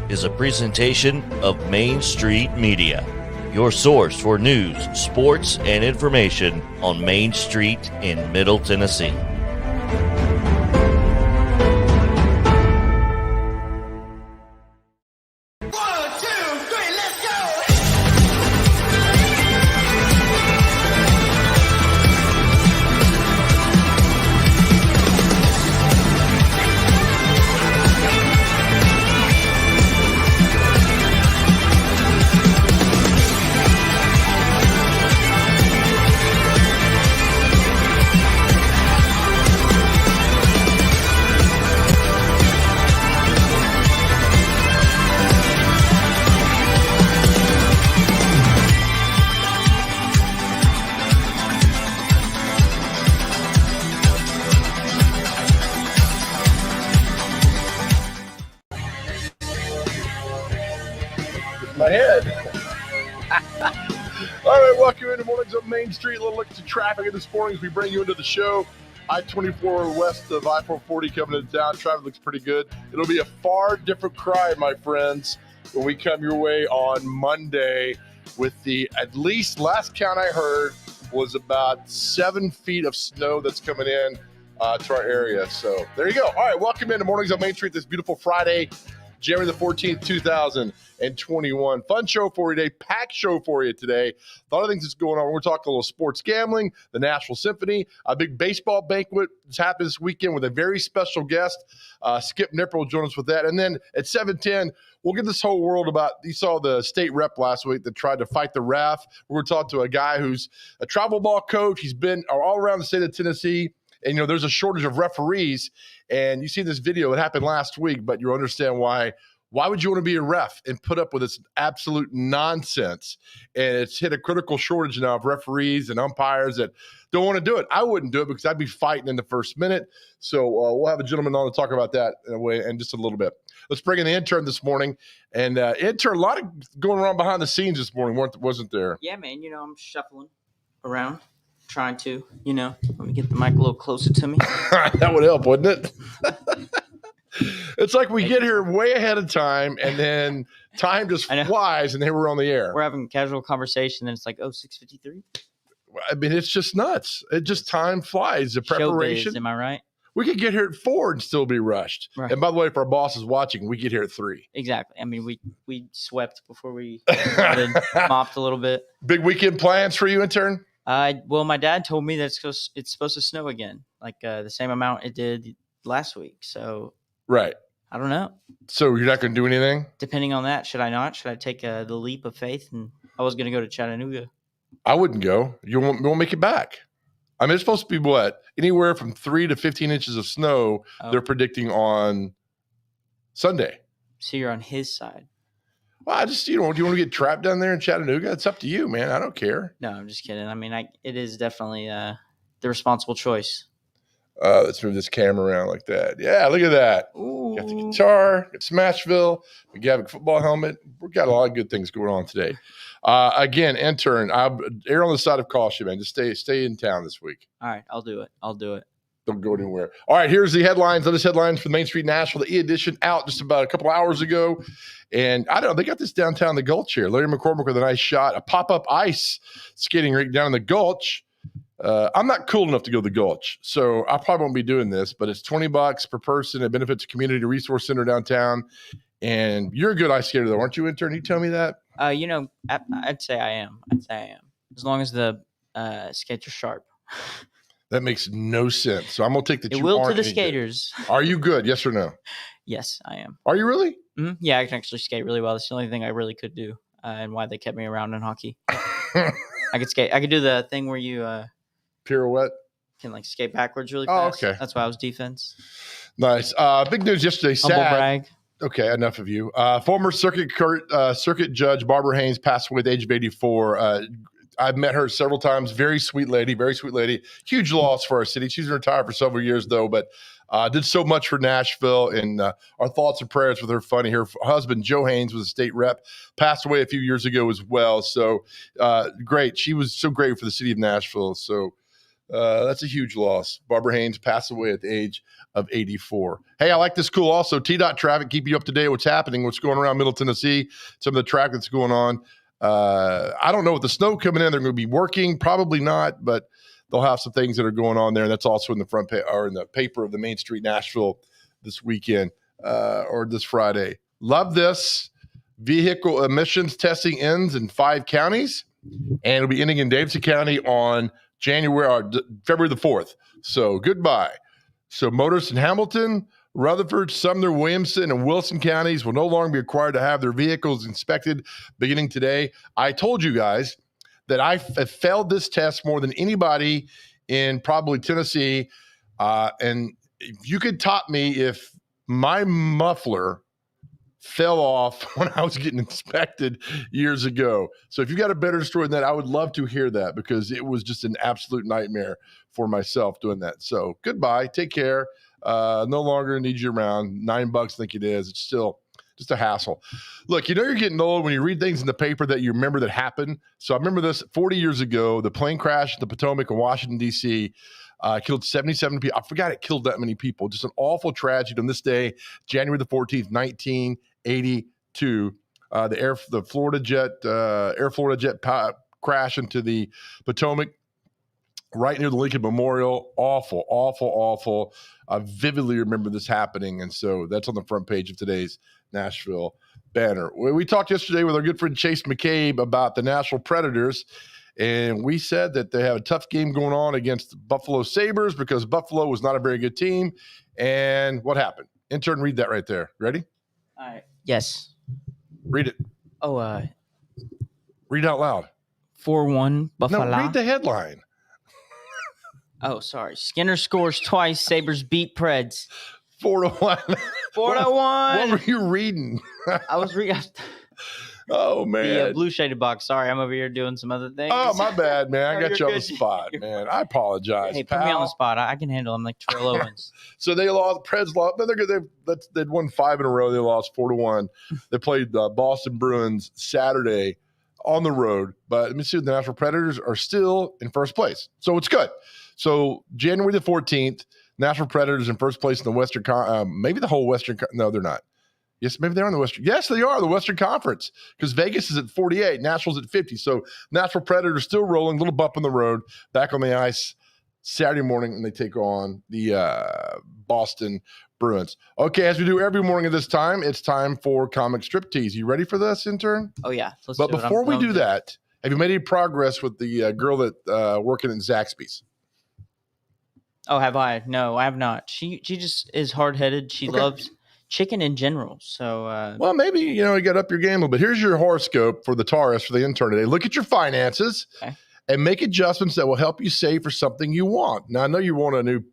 Is a presentation of Main Street Media, your source for news, sports, and information on Main Street in Middle Tennessee. My head. All right, welcome into Mornings up Main Street. A little look at traffic this morning as we bring you into the show. I-24 west of I-440 coming into town. Traffic looks pretty good. It'll be a far different cry, my friends, when we come your way on Monday with the, at least last count I heard, was about 7 feet of snow that's coming in to our area. So there you go. All right, welcome into Mornings on Main Street this beautiful Friday, January the 14th, 2021. Fun show for you today. Packed show for you today. A lot of things that's going on. We're talking a little sports gambling, the Nashville Symphony, a big baseball banquet that's happened this weekend with a very special guest. Skip Nipper will join us with that. And then at 7:10, we'll get this whole world about, you saw the state rep last week that tried to fight the ref. We're going to talk to a guy who's a travel ball coach. He's been all around the state of Tennessee. And, there's a shortage of referees. And you see this video, it happened last week, but you'll understand why. Why would you want to be a ref and put up with this absolute nonsense? And it's hit a critical shortage now of referees and umpires that don't want to do it. I wouldn't do it because I'd be fighting in the first minute. So we'll have a gentleman on to talk about that in just a little bit. Let's bring in the intern this morning. And intern, a lot of going on behind the scenes this morning, wasn't there? Yeah, man. I'm shuffling around. Trying to, let me get the mic a little closer to me. That would help, wouldn't it? It's like we get here way ahead of time, and then time just flies, and then we're on the air. We're having a casual conversation, and it's like, 6:53? I mean, it's just nuts. Time flies. The preparation. Showbiz, am I right? We could get here at 4 and still be rushed. Right. And by the way, if our boss is watching, we get here at 3. Exactly. I mean, we swept before we started, mopped a little bit. Big weekend plans for you, intern? Well, my dad told me that it's supposed to snow again, like the same amount it did last week. So, right. I don't know. So you're not going to do anything? Depending on that, should I not? Should I take the leap of faith? And I was going to go to Chattanooga. I wouldn't go. You won't make it back. I mean, it's supposed to be what? Anywhere from 3 to 15 inches of snow they're predicting on Sunday. So you're on his side. Well, do you want to get trapped down there in Chattanooga? It's up to you, man. I don't care. No, I'm just kidding. I mean, it is definitely the responsible choice. Let's move this camera around like that. Yeah, look at that. Ooh. Got the guitar, got Smashville, we got a football helmet. We've got a lot of good things going on today. Again, intern, I'll err on the side of caution, man. Just stay in town this week. All right, I'll do it. Don't go anywhere. All right, here's the headlines. Latest headlines for the Main Street Nashville, the E-Edition, out just about a couple hours ago. And I don't know, they got this downtown the Gulch here. Larry McCormick with a nice shot, a pop-up ice skating rink down in the Gulch. I'm not cool enough to go to the Gulch, so I probably won't be doing this, but it's $20 per person. It benefits a community resource center downtown. And you're a good ice skater, though, aren't you, intern? You tell me that? I'd say I am. As long as the skates are sharp. That makes no sense. So I'm going to take that It you will to aren't the any skaters. good. Are you good? Yes or no? Yes, I am. Are you really? Mm-hmm. Yeah, I can actually skate really well. That's the only thing I really could do, and why they kept me around in hockey. I could skate. I could do the thing where you Pirouette? can like skate backwards really Oh, fast. okay. That's why I was defense. Nice. Big news yesterday. Humble Sad. brag. Okay, enough of you. Former circuit judge Barbara Haynes passed away at the age of 84. I've met her several times. Very sweet lady. Huge loss for our city. She's retired for several years, though, but did so much for Nashville. And our thoughts and prayers with her. Funny. Her husband, Joe Haynes, was a state rep, passed away a few years ago as well. So great. She was so great for the city of Nashville. So that's a huge loss. Barbara Haynes passed away at the age of 84. Hey, I like this cool also. T-Dot traffic, keep you up to date what's happening, what's going around Middle Tennessee, some of the traffic that's going on. I don't know, with the snow coming in, they're going to be working, probably not, but they'll have some things that are going on there. And that's also in the front or in the paper of the Main Street Nashville this weekend or this Friday. Love this. Vehicle emissions testing ends in 5 counties, and it'll be ending in Davidson County on February the 4th. So goodbye. So motorists in Hamilton, Rutherford, Sumner, Williamson, and Wilson counties will no longer be required to have their vehicles inspected beginning today. I told you guys that I failed this test more than anybody in probably Tennessee. And you could top me if my muffler fell off when I was getting inspected years ago. So if you got a better story than that, I would love to hear that, because it was just an absolute nightmare for myself doing that. So goodbye. Take care. No longer need you around. $9, I think it is. It's still just a hassle. Look, you're getting old when you read things in the paper that you remember that happened. So I remember this 40 years ago, the plane crash at the Potomac in Washington, D.C., killed 77 people. I forgot it killed that many people. Just an awful tragedy on this day, January the 14th, 1982. The Air Florida jet crash into the Potomac right near the Lincoln Memorial. Awful, awful, awful. I vividly remember this happening. And so that's on the front page of today's Nashville banner. We talked yesterday with our good friend Chase McCabe about the Nashville Predators. And we said that they have a tough game going on against the Buffalo Sabres because Buffalo was not a very good team. And what happened? Intern, read that right there. Ready? All right. Yes. Read it. Oh, read out loud. 4-1 Buffalo. No, read the headline. Oh, sorry. Skinner scores twice. Sabres beat Preds. 4-1. 4-1. What were you reading? I was reading. Oh, man. The blue shaded box. Sorry, I'm over here doing some other things. Oh, my bad, man. I No, got you on the good. spot, man. I apologize. Hey, pal. put me on the spot. I can handle them like Terrell Owens. So they lost. Preds lost. They're good. They'd won 5 in a row. They lost 4-1. They played the Boston Bruins Saturday on the road. But let me see. The Nashville Predators are still in first place. So it's good. So January the 14th, Nashville Predators in first place in the Western maybe the whole Western. No, they're not. Yes, maybe they're in the Western. Yes, they are, the Western Conference, because Vegas is at 48, Nashville's at 50. So Nashville Predators still rolling, little bump in the road, back on the ice Saturday morning, and they take on the Boston Bruins. Okay, as we do every morning at this time, it's time for Comic Strip Tease. You ready for this, intern? Oh, yeah. But before we do that, have you made any progress with the girl that working at Zaxby's? Oh, have I? No, I have not. She just is hard-headed. She loves chicken in general. So, well, maybe, you got up your game a little bit. Here's your horoscope for the Taurus for the intern today. Look at your finances and make adjustments that will help you save for something you want. Now, I know you want a new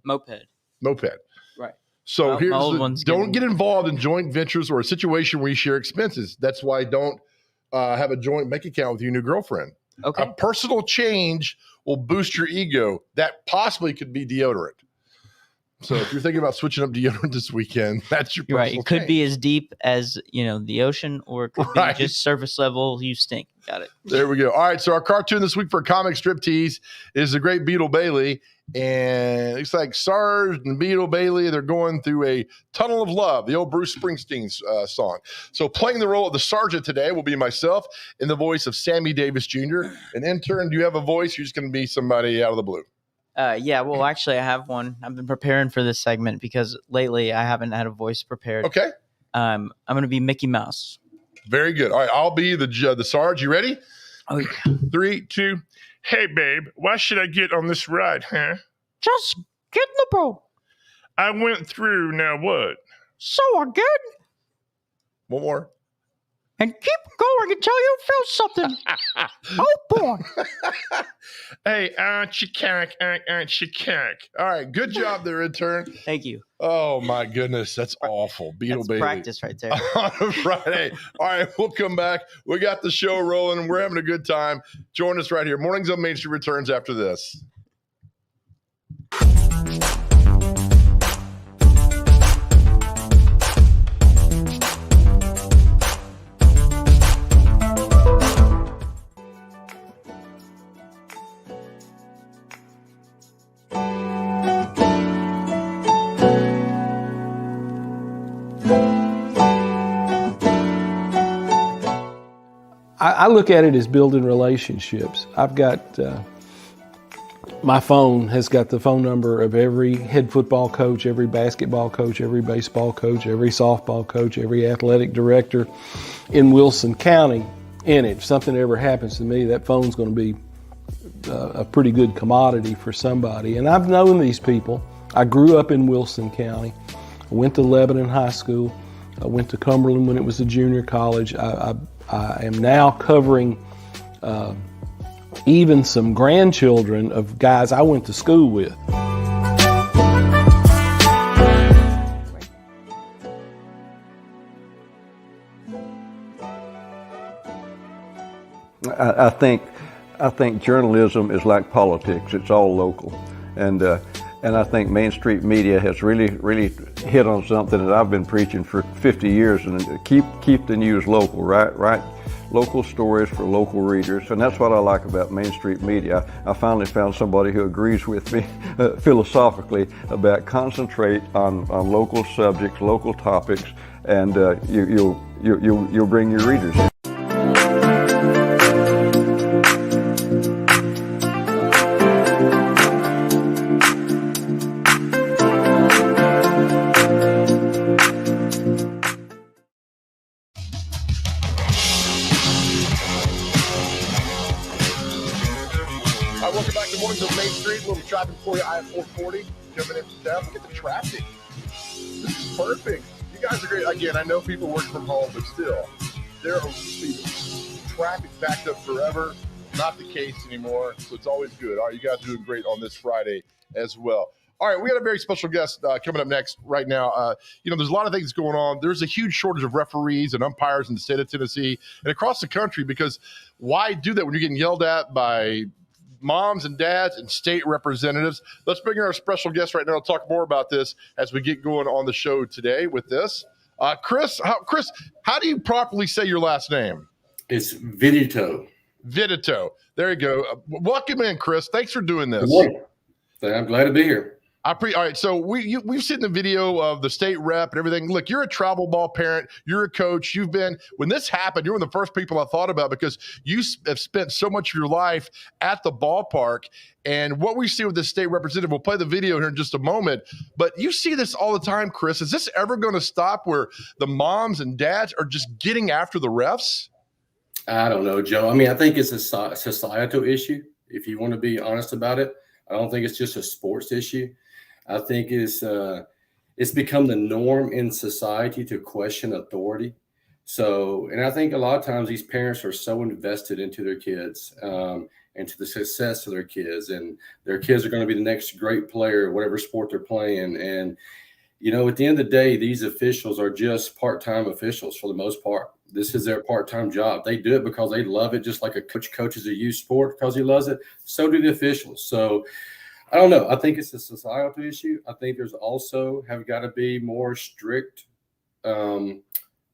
moped. Right. So don't get involved in joint ventures or a situation where you share expenses. That's why don't have a joint bank account with your new girlfriend. Okay. A personal change will boost your ego. That possibly could be deodorant. So if you're thinking about switching up deodorant this weekend, that's your You're right. personal It could change. be as deep as, the ocean, or it could Right. be just surface level. You stink. Got it. There we go. All right, so our cartoon this week for comic strip tease is the great Beetle Bailey. And it looks like Sarge and Beetle Bailey, they're going through a tunnel of love, the old Bruce Springsteen song. So playing the role of the sergeant today will be myself in the voice of Sammy Davis Jr. An intern, do you have a voice? You're just going to be somebody out of the blue. Yeah, well, actually, I have one. I've been preparing for this segment because lately I haven't had a voice prepared. Okay. I'm going to be Mickey Mouse. Very good. All right, I'll be the Sarge. You ready? Oh, yeah. 3, 2. Hey, babe, why should I get on this ride, huh? Just get in the boat. I went through, now what? So again, One more. and keep going until you feel something. Oh, boy. Hey, aren't you cack? All right, good job there, intern. Thank you. Oh, my goodness, that's awful. Beetle That's Bailey. practice right there. On a Friday. All right, we'll come back. We got the show rolling, and we're having a good time. Join us right here. Mornings on Main Street returns after this. I look at it as building relationships. I've got, my phone has got the phone number of every head football coach, every basketball coach, every baseball coach, every softball coach, every athletic director in Wilson County in it. If something ever happens to me, that phone's going to be a pretty good commodity for somebody. And I've known these people. I grew up in Wilson County. I went to Lebanon High School. I went to Cumberland when it was a junior college. I am now covering even some grandchildren of guys I went to school with. I think journalism is like politics. It's all local, and I think Main Street Media has really hit on something that I've been preaching for 50 years. And keep the news local, right? Local stories for local readers, and that's what I like about Main Street Media. I finally found somebody who agrees with me philosophically about concentrate on local subjects, local topics, and you'll bring your readers in. Welcome back to Mornings on Main Street. A little traffic for you, I-440 coming into town. Look at the traffic. This is perfect. You guys are great. Again, I know people work from home, but still, there will be traffic backed up forever. Not the case anymore, so it's always good. All right, you guys are doing great on this Friday as well. All right, we got a very special guest coming up next right now. There's a lot of things going on. There's a huge shortage of referees and umpires in the state of Tennessee and across the country, because why do that when you're getting yelled at by moms and dads and state representatives? Let's bring in our special guest right now to talk more about this as we get going on the show today with this. Chris, how do you properly say your last name? It's VETETOE. VETETOE. There you go. Welcome in, Chris. Thanks for doing this. Good morning. I'm glad to be here. All right, so we've seen the video of the state rep and everything. Look, you're a travel ball parent. You're a coach. When this happened, you're one of the first people I thought about, because you have spent so much of your life at the ballpark. And what we see with the state representative, we'll play the video here in just a moment, but you see this all the time, Chris. Is this ever going to stop where the moms and dads are just getting after the refs? I don't know, Joe. I mean, I think it's a societal issue, if you want to be honest about it. I don't think it's just a sports issue. I think it's become the norm in society to question authority. So, and I think a lot of times these parents are so invested into their kids and to the success of their kids, and their kids are going to be the next great player, whatever sport they're playing. And, at the end of the day, these officials are just part-time officials for the most part. This is their part-time job. They do it because they love it, just like a coach coaches a youth sport because he loves it. So do the officials. So I don't know. I think it's a societal issue. I think there's also have got to be more strict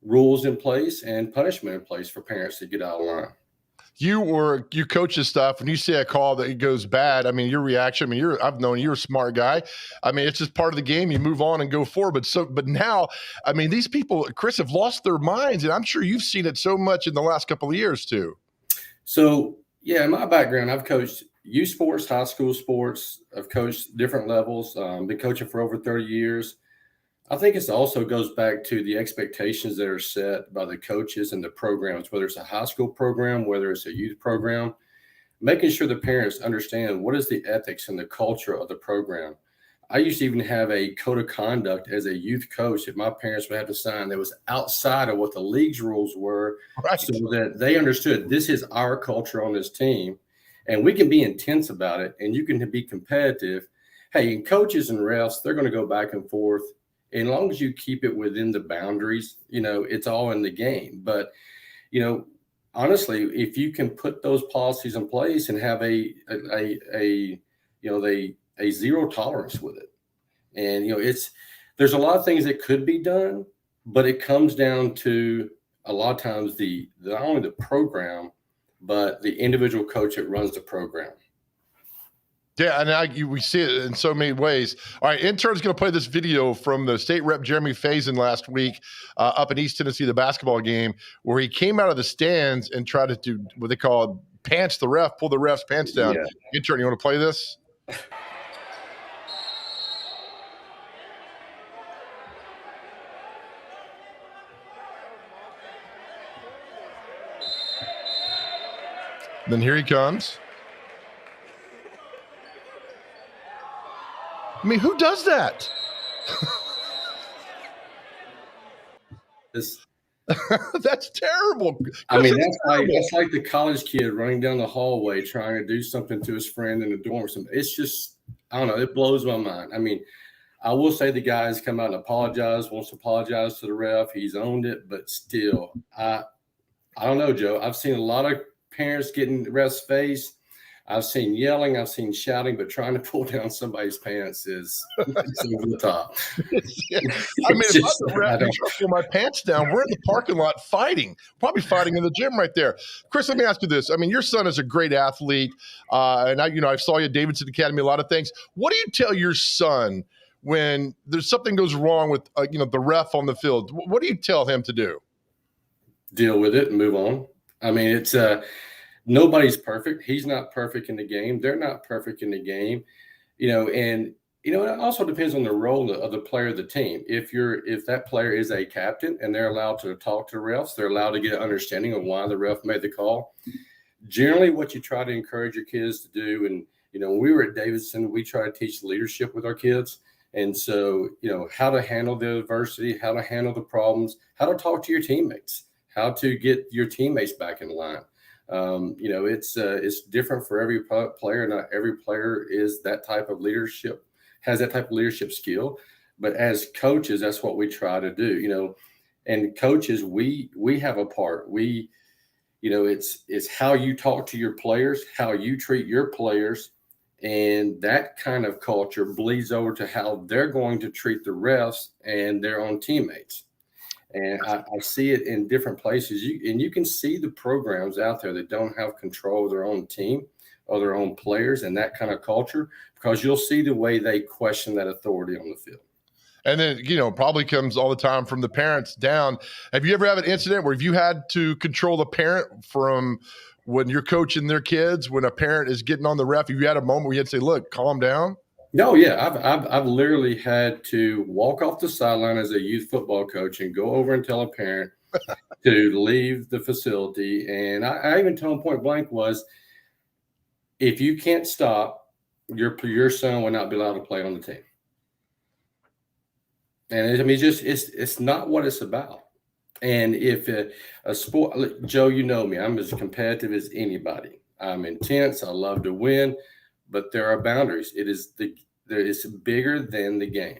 rules in place and punishment in place for parents to get out of line. You coach this stuff, and you see a call that it goes bad. I mean, your reaction. I mean, I've known you're a smart guy. I mean, it's just part of the game. You move on and go forward. But now, I mean, these people, Chris, have lost their minds, and I'm sure you've seen it so much in the last couple of years too. So yeah, in my background, I've coached youth sports, high school sports. I've coached different levels. Been coaching for over 30 years. I think it also goes back to the expectations that are set by the coaches and the programs, whether it's a high school program, whether it's a youth program, making sure the parents understand what is the ethics and the culture of the program. I used to even have a code of conduct as a youth coach that my parents would have to sign that was outside of what the league's rules were, right, so that they understood this is our culture on this team. And we can be intense about it, and you can be competitive. Hey, and coaches and refs, they're going to go back and forth. And as long as you keep it within the boundaries, it's all in the game. But, honestly, if you can put those policies in place and have a zero tolerance with it. And, there's a lot of things that could be done, but it comes down to a lot of times not only the program, but the individual coach that runs the program. Yeah, and we see it in so many ways. All right, intern's going to play this video from the state rep Jeremy Faison last week up in East Tennessee, the basketball game, where he came out of the stands and tried to do what they call pants the ref, pull the ref's pants down. Yeah. Intern, you want to play this? Then here he comes. I mean, who does that? That's terrible. I mean, that's like the college kid running down the hallway trying to do something to his friend in the dorm or something. It's just, I don't know, it blows my mind. I mean, I will say the guy's come out and apologized, wants to apologize to the ref. He's owned it, but still, I don't know, Joe. I've seen a lot of parents getting the ref's face. I've seen yelling, I've seen shouting, but trying to pull down somebody's pants is over the top. Yeah. I mean, if I'm the ref and trying to pull my pants down, we're in the parking lot fighting, probably fighting in the gym right there. Chris, let me ask you this. I mean, your son is a great athlete, and I saw you at Davidson Academy, a lot of things. What do you tell your son when there's something goes wrong with the ref on the field? What do you tell him to do? Deal with it and move on. I mean, it's nobody's perfect. He's not perfect in the game. They're not perfect in the game, and it also depends on the role of the player of the team. If that player is a captain and they're allowed to talk to refs, they're allowed to get an understanding of why the ref made the call. Generally, what you try to encourage your kids to do, and when we were at Davidson, we try to teach leadership with our kids. And so, how to handle the adversity, how to handle the problems, how to talk to your teammates, how to get your teammates back in line. It's different for every player. Not every player is that type of leadership, has that type of leadership skill. But as coaches, that's what we try to do, and coaches, we have a part. It's how you talk to your players, how you treat your players. And that kind of culture bleeds over to how they're going to treat the refs and their own teammates. And I see it in different places. You can see the programs out there that don't have control of their own team or their own players and that kind of culture, because you'll see the way they question that authority on the field. And then, probably comes all the time from the parents down. Have you ever had an incident where you had to control the parent from when you're coaching their kids, when a parent is getting on the ref? Have you had a moment where you had to say, look, calm down? No, yeah. I've literally had to walk off the sideline as a youth football coach and go over and tell a parent to leave the facility. And I even told him point blank was, if you can't stop, your son will not be allowed to play on the team. And it's not what it's about. And if a sport, Joe, you know me, I'm as competitive as anybody. I'm intense. I love to win. But there are boundaries. It's bigger than the game.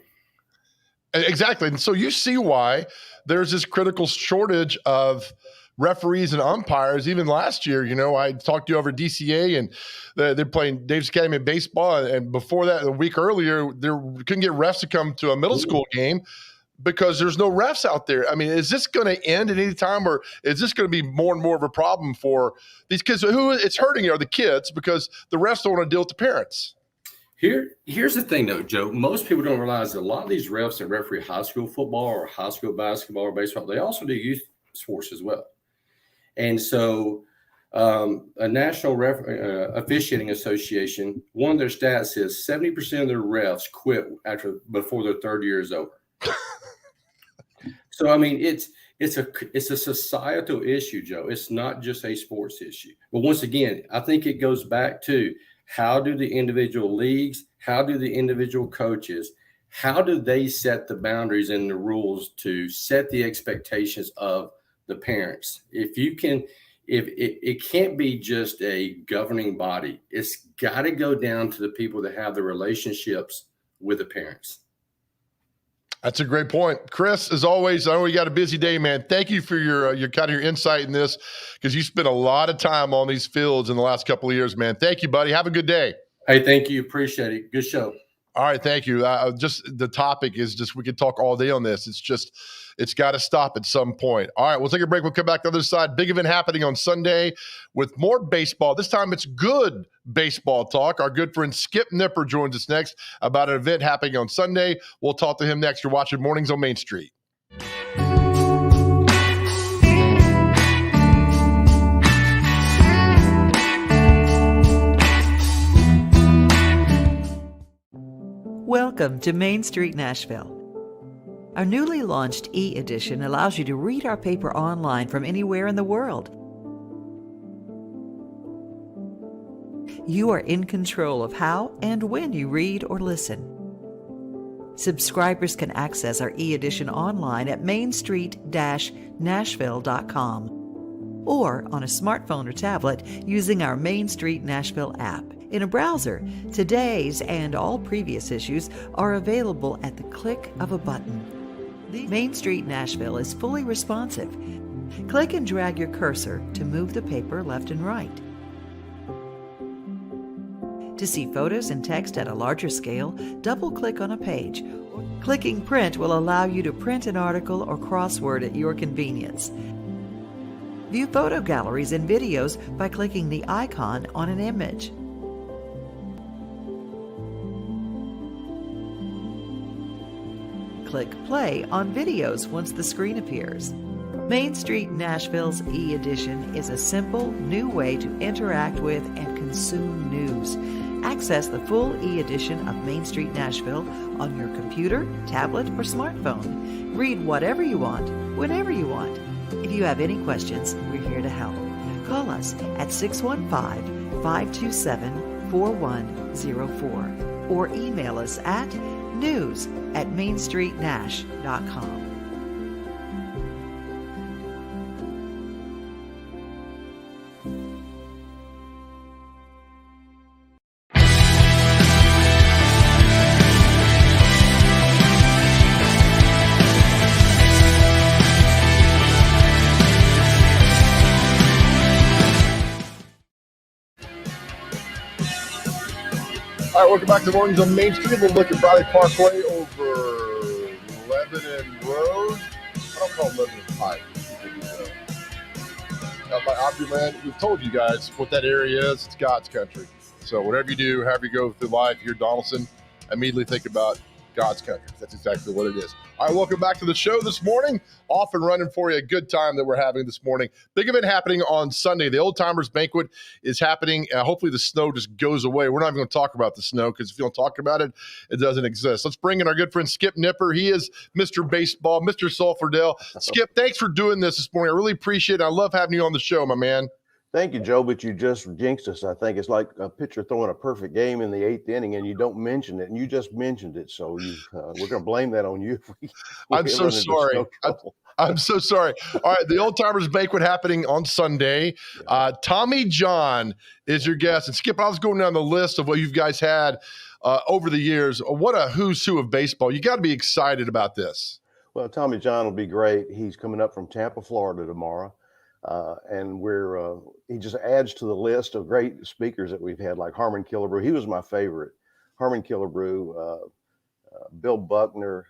Exactly. And so you see why there's this critical shortage of referees and umpires. Even last year, I talked to you over at DCA, and they're playing Davis Academy in baseball. And before that, a week earlier, they couldn't get refs to come to a middle school game because there's no refs out there. I mean, is this going to end at any time, or is this going to be more and more of a problem for these kids? Who it's hurting are the kids, because the refs don't want to deal with the parents. Here's the thing, though, Joe. Most people don't realize that a lot of these refs that referee high school football or high school basketball or baseball, they also do youth sports as well. And so a National Officiating Association, one of their stats says 70% of their refs quit before their third year is over. So, I mean, it's a societal issue, Joe. It's not just a sports issue. But once again, I think it goes back to how do the individual leagues, how do the individual coaches, how do they set the boundaries and the rules to set the expectations of the parents? If it can't be just a governing body, it's got to go down to the people that have the relationships with the parents. That's a great point. Chris, as always, I know you got a busy day, man. Thank you for your kind of your insight in this, because you spent a lot of time on these fields in the last couple of years, man. Thank you, buddy. Have a good day. Hey, thank you. Appreciate it. Good show. All right, thank you. Just the topic is just, we could talk all day on this. It's got to stop at some point. All right, we'll take a break. We'll come back to the other side. Big event happening on Sunday with more baseball. This time it's good baseball talk. Our good friend Skip Nipper joins us next about an event happening on Sunday. We'll talk to him next. You're watching Mornings on Main Street. Welcome to Main Street Nashville. Our newly launched e-edition allows you to read our paper online from anywhere in the world. You are in control of how and when you read or listen. Subscribers can access our e-edition online at mainstreet-nashville.com or on a smartphone or tablet using our Main Street Nashville app. In a browser, today's and all previous issues are available at the click of a button. Main Street Nashville is fully responsive. Click and drag your cursor to move the paper left and right. To see photos and text at a larger scale, double-click on a page. Clicking print will allow you to print an article or crossword at your convenience. View photo galleries and videos by clicking the icon on an image. Click play on videos once the screen appears. Main Street Nashville's e-edition is a simple, new way to interact with and consume news. Access the full e-edition of Main Street Nashville on your computer, tablet, or smartphone. Read whatever you want, whenever you want. If you have any questions, we're here to help. Call us at 615-527-4104 or email us at news@mainstreetnash.com. All right, welcome back to Mornings on Main Street. We'll look at Bradley Parkway over Lebanon Road. I don't call it Lebanon Pike. Out by Opryland. We've told you guys what that area is. It's God's country. So whatever you do, however you go through life, you're Donaldson, immediately think about God's country. That's exactly what it is. All right, welcome back to the show this morning. Off and running for you. A good time that we're having this morning. Big event happening on Sunday. The Old Timers Banquet is happening. Hopefully the snow just goes away. We're not even going to talk about the snow, because if you don't talk about it, it doesn't exist. Let's bring in our good friend Skip Nipper. He is Mr. Baseball, Mr. Sulphurdale. Skip, thanks for doing this morning. I really appreciate it. I love having you on the show, my man. Thank you, Joe, but you just jinxed us. I think it's like a pitcher throwing a perfect game in the 8th inning and you don't mention it, and you just mentioned it. So we're going to blame that on you. I'm so sorry. I'm so sorry. All right, the Old Timers Banquet happening on Sunday. Tommy John is your guest. And Skip, I was going down the list of what you guys had over the years. What a who's who of baseball. You got to be excited about this. Well, Tommy John will be great. He's coming up from Tampa, Florida tomorrow. And he just adds to the list of great speakers that we've had, like Harmon Killebrew. He was my favorite. Harmon Killebrew, Bill Buckner,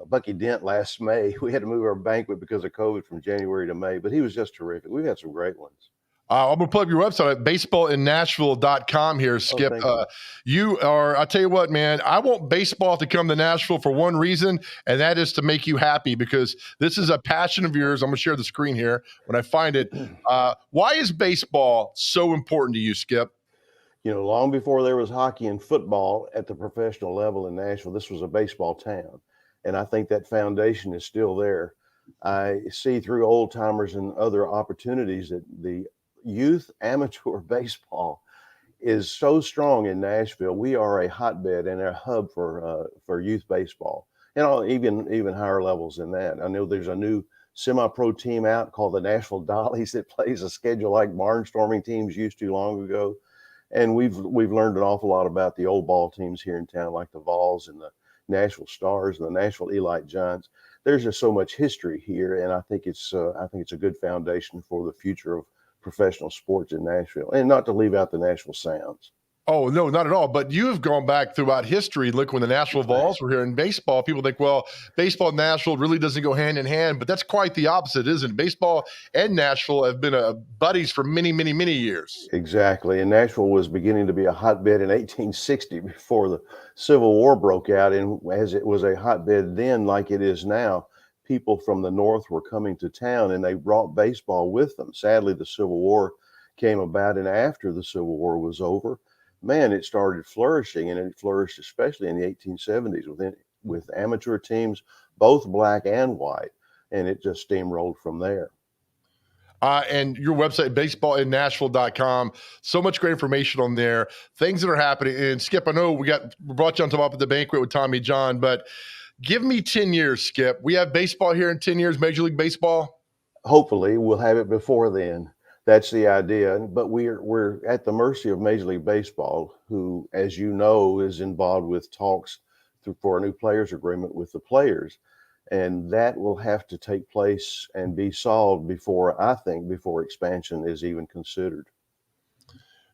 Bucky Dent last May. We had to move our banquet because of COVID from January to May, but he was just terrific. We've had some great ones. I'm going to pull up your website at baseballinnashville.com here, Skip. You are, I tell you what, man, I want baseball to come to Nashville for one reason, and that is to make you happy, because this is a passion of yours. I'm going to share the screen here when I find it. Why is baseball so important to you, Skip? You know, long before there was hockey and football at the professional level in Nashville, this was a baseball town. And I think that foundation is still there. I see through old timers and other opportunities that the youth amateur baseball is so strong in Nashville. We are a hotbed and a hub for youth baseball, and even higher levels than that. I know there's a new semi-pro team out called the Nashville Dollies that plays a schedule like barnstorming teams used to long ago. And we've learned an awful lot about the old ball teams here in town, like the Vols and the Nashville Stars and the Nashville Elite Giants. There's just so much history here, and I think it's a good foundation for the future of professional sports in Nashville, and not to leave out the Nashville Sounds. Oh, no, not at all. But you have gone back throughout history. Look, when the Nashville Vols were here in baseball, people think, well, baseball and Nashville really doesn't go hand in hand, but that's quite the opposite, isn't it? Baseball and Nashville have been buddies for many, many, many years. Exactly. And Nashville was beginning to be a hotbed in 1860 before the Civil War broke out. And as it was a hotbed then, like it is now, people from the North were coming to town, and they brought baseball with them. Sadly, the Civil War came about, and after the Civil War was over, man, it started flourishing, and it flourished especially in the 1870s with amateur teams, both black and white, and it just steamrolled from there. And your website, baseballinnashville.com, so much great information on there, things that are happening. And Skip, I know we brought you on top of the banquet with Tommy John, but give me 10 years, Skip. We have baseball here in 10 years, Major League Baseball? Hopefully, we'll have it before then. That's the idea. But we're at the mercy of Major League Baseball, who, as you know, is involved with talks for a new players agreement with the players. And that will have to take place and be solved before expansion is even considered.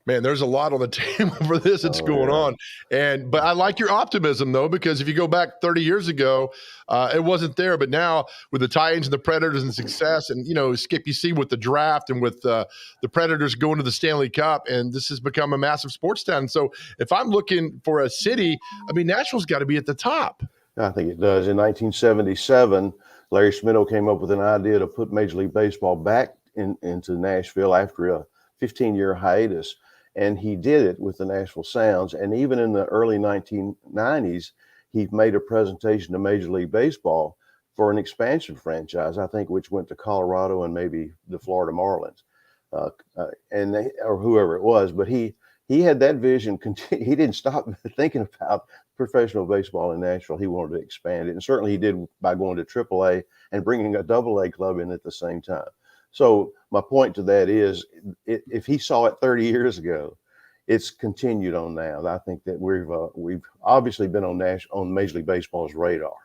Man, there's a lot on the table for this that's going on. But I like your optimism, though, because if you go back 30 years ago, it wasn't there. But now with the Titans and the Predators and success, and, you know, Skip, you see with the draft and with the Predators going to the Stanley Cup, and this has become a massive sports town. So if I'm looking for a city, I mean, Nashville's got to be at the top. I think it does. In 1977, Larry Smitto came up with an idea to put Major League Baseball back into Nashville after a 15-year hiatus. And he did it with the Nashville Sounds. And even in the early 1990s, he made a presentation to Major League Baseball for an expansion franchise, I think, which went to Colorado and maybe the Florida Marlins, or whoever it was. But he had that vision. He didn't stop thinking about professional baseball in Nashville. He wanted to expand it. And certainly he did by going to AAA and bringing a AA club in at the same time. So my point to that is, if he saw it 30 years ago, it's continued on now. I think that we've obviously been on Major League Baseball's radar.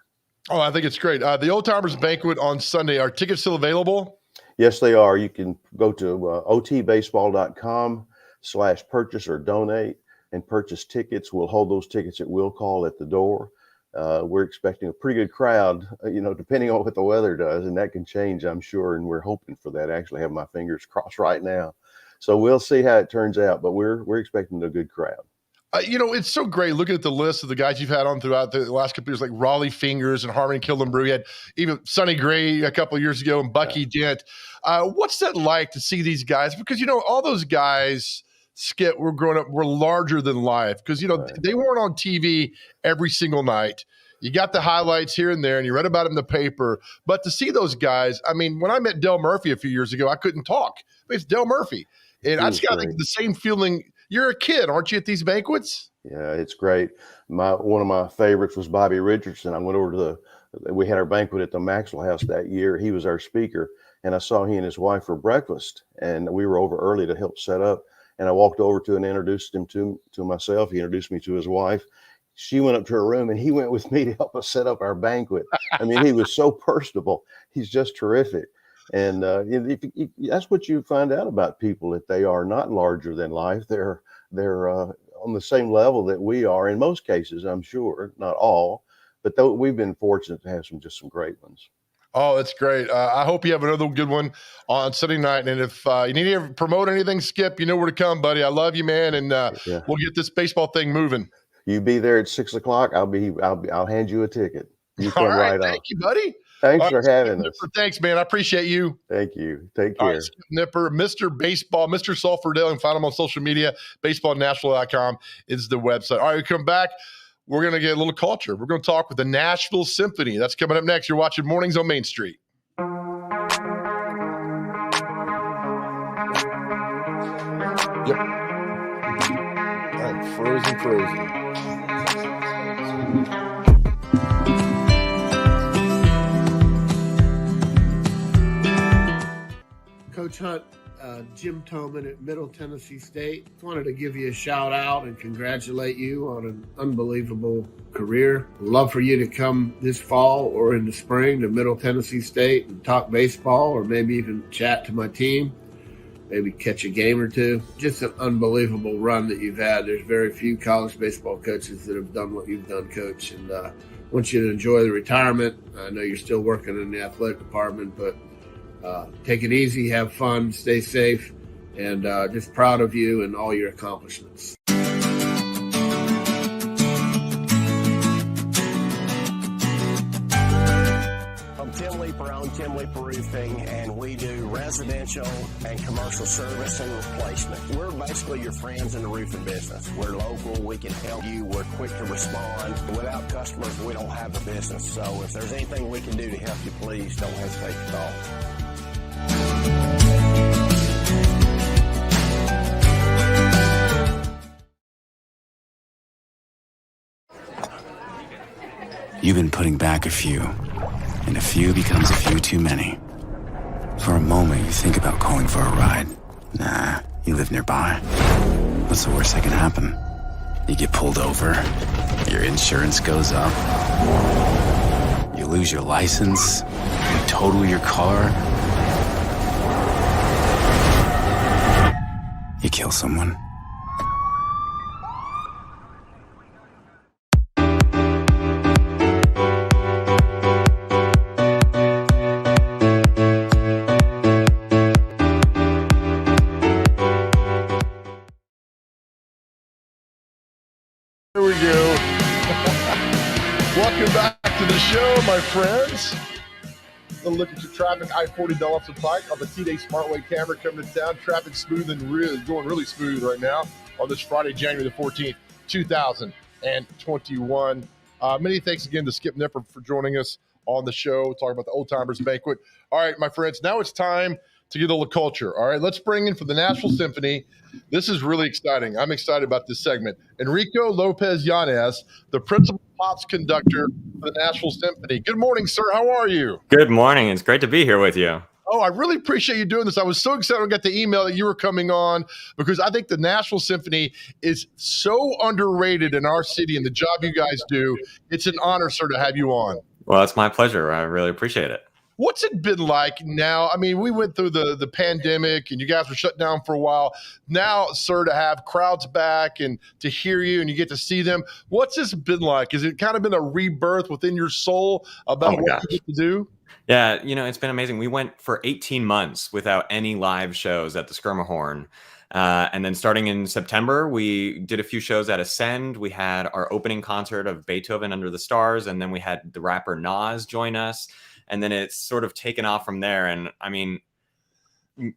Oh, I think it's great. The Old Timers Banquet on Sunday. Are tickets still available? Yes, they are. You can go to otbaseball.com/purchase or donate and purchase tickets. We'll hold those tickets at will call at the door. We're expecting a pretty good crowd, depending on what the weather does, and that can change, I'm sure, and we're hoping for that. I actually have my fingers crossed right now. So we'll see how it turns out, but we're expecting a good crowd. It's so great looking at the list of the guys you've had on throughout the last couple of years, like Raleigh Fingers and Harmon Killebrew. You had even Sonny Gray a couple of years ago and Bucky Dent. What's that like to see these guys? Because, all those guys, Skip, were growing up, were larger than life because, they weren't on TV every single night. You got the highlights here and there, and you read about them in the paper. But to see those guys, I mean, when I met Del Murphy a few years ago, I couldn't talk. It's Del Murphy. And I just got the same feeling. You're a kid, aren't you, at these banquets? Yeah, it's great. One of my favorites was Bobby Richardson. I went over we had our banquet at the Maxwell House that year. He was our speaker, and I saw he and his wife for breakfast, and we were over early to help set up. And I walked over to and introduced him to myself. He introduced me to his wife. She went up to her room, and he went with me to help us set up our banquet. I mean, he was so personable. He's just terrific. And that's what you find out about people, that they are not larger than life. They're on the same level that we are in most cases, I'm sure, not all, but we've been fortunate to have some great ones. Oh, that's great. I hope you have another good one on Sunday night. And if you need to promote anything, Skip, you know where to come, buddy. I love you, man. And we'll get this baseball thing moving. You be there at 6 o'clock. I'll hand you a ticket. You come right on. Thank you, buddy. Thanks for having us. Thanks, man. I appreciate you. Thank you. Take care. Skip Nipper, Mr. Baseball, Mr. Sulphurdale, and find him on social media. BaseballNashville.com is the website. All right, we come back. We're going to get a little culture. We're going to talk with the Nashville Symphony. That's coming up next. You're watching Mornings on Main Street. Yep. I'm frozen. Coach Hunt, Jim Toman at Middle Tennessee State. Wanted to give you a shout out and congratulate you on an unbelievable career. Love for you to come this fall or in the spring to Middle Tennessee State and talk baseball, or maybe even chat to my team, maybe catch a game or two. Just an unbelievable run that you've had. There's very few college baseball coaches that have done what you've done, Coach, and I want you to enjoy the retirement. I know you're still working in the athletic department, but take it easy, have fun, stay safe, and just proud of you and all your accomplishments. I'm Tim Leeper, own Tim Leeper Roofing, and we do residential and commercial service and replacement. We're basically your friends in the roofing business. We're local, we can help you, we're quick to respond. Without customers, we don't have a business. So if there's anything we can do to help you, please don't hesitate to call. You've been putting back a few, and a few becomes a few too many. For a moment, you think about calling for a ride. Nah, you live nearby. What's the worst that can happen? You get pulled over, your insurance goes up, you lose your license, you total your car, you kill someone. Here we go. Welcome back to the show, my friends. A look at your traffic. I-40 Dulles Pike on the T-Day Smartway camera coming to town. Traffic smooth and going really smooth right now on this Friday, January the 14th, 2021. Many thanks again to Skip Nipper for joining us on the show, talking about the Old Timers Banquet. All right, my friends, now it's time to get a little culture. All right, let's bring in for the Nashville Symphony. This is really exciting. I'm excited about this segment. Enrico Lopez-Yanez, the principal pops conductor for the Nashville Symphony. Good morning, sir. How are you? Good morning. It's great to be here with you. Oh, I really appreciate you doing this. I was so excited when I got the email that you were coming on, because I think the Nashville Symphony is so underrated in our city and the job you guys do. It's an honor, sir, to have you on. Well, it's my pleasure. I really appreciate it. What's it been like now? I mean, we went through the pandemic and you guys were shut down for a while. Now, sir, to have crowds back and to hear you and you get to see them, what's this been like? Has it kind of been a rebirth within your soul about what you get to do? Yeah, it's been amazing. We went for 18 months without any live shows at the Skirmahorn. And then starting in September, we did a few shows at Ascend. We had our opening concert of Beethoven Under the Stars, and then we had the rapper Nas join us. And then it's sort of taken off from there. And I mean,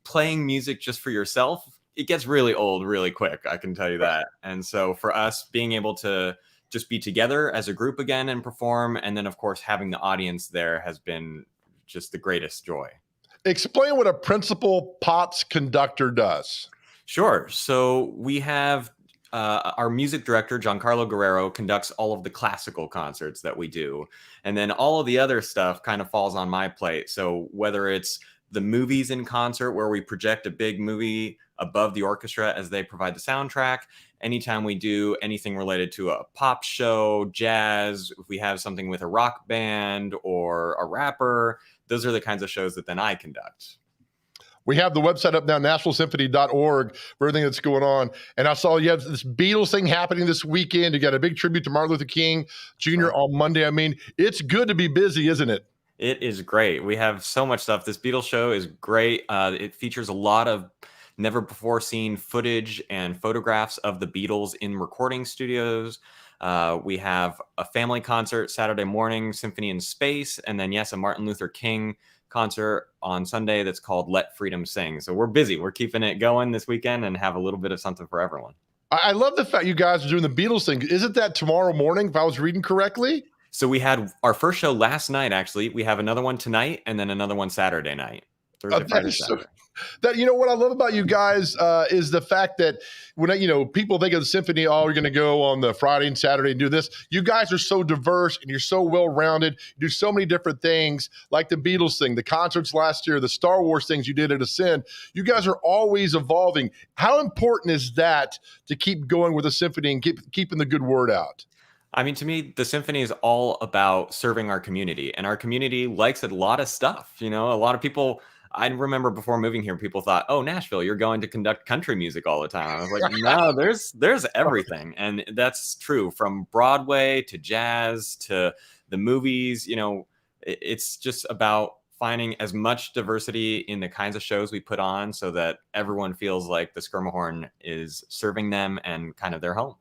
playing music just for yourself, it gets really old really quick. I can tell you that. And so for us, being able to just be together as a group again and perform, and then of course having the audience there has been just the greatest joy. Explain what a principal pops conductor does. Sure. So we have our music director, Giancarlo Guerrero, conducts all of the classical concerts that we do. And then all of the other stuff kind of falls on my plate. So whether it's the movies in concert where we project a big movie above the orchestra as they provide the soundtrack, anytime we do anything related to a pop show, jazz, if we have something with a rock band or a rapper, those are the kinds of shows that then I conduct. We have the website up now, NashvilleSymphony.org, for everything that's going on. And I saw you have this Beatles thing happening this weekend. You got a big tribute to Martin Luther King Jr. on Monday. I mean, it's good to be busy, isn't it? It is great. We have so much stuff. This Beatles show is great. It features a lot of never before seen footage and photographs of the Beatles in recording studios. We have a family concert Saturday morning, Symphony in Space, and then, yes, a Martin Luther King concert on Sunday that's called Let Freedom Sing. So we're busy. We're keeping it going this weekend and have a little bit of something for everyone. I love the fact you guys are doing the Beatles thing. Isn't that tomorrow morning, if I was reading correctly? So we had our first show last night, actually. We have another one tonight and then another one Saturday night. Thursday, Friday, Saturday. That, you know, what I love about you guys is the fact that when, you know, people think of the symphony, oh, you're going to go on the Friday and Saturday and do this. You guys are so diverse and you're so well-rounded. You do so many different things, like the Beatles thing, the concerts last year, the Star Wars things you did at Ascend. You guys are always evolving. How important is that to keep going with the symphony and keeping the good word out? I mean, to me, the symphony is all about serving our community, and our community likes a lot of stuff. You know, a lot of people, I remember before moving here, people thought, oh, Nashville, you're going to conduct country music all the time. I was like, no, there's everything. And that's true, from Broadway to jazz to the movies. You know, it's just about finding as much diversity in the kinds of shows we put on so that everyone feels like the Skirmahorn is serving them and kind of their home.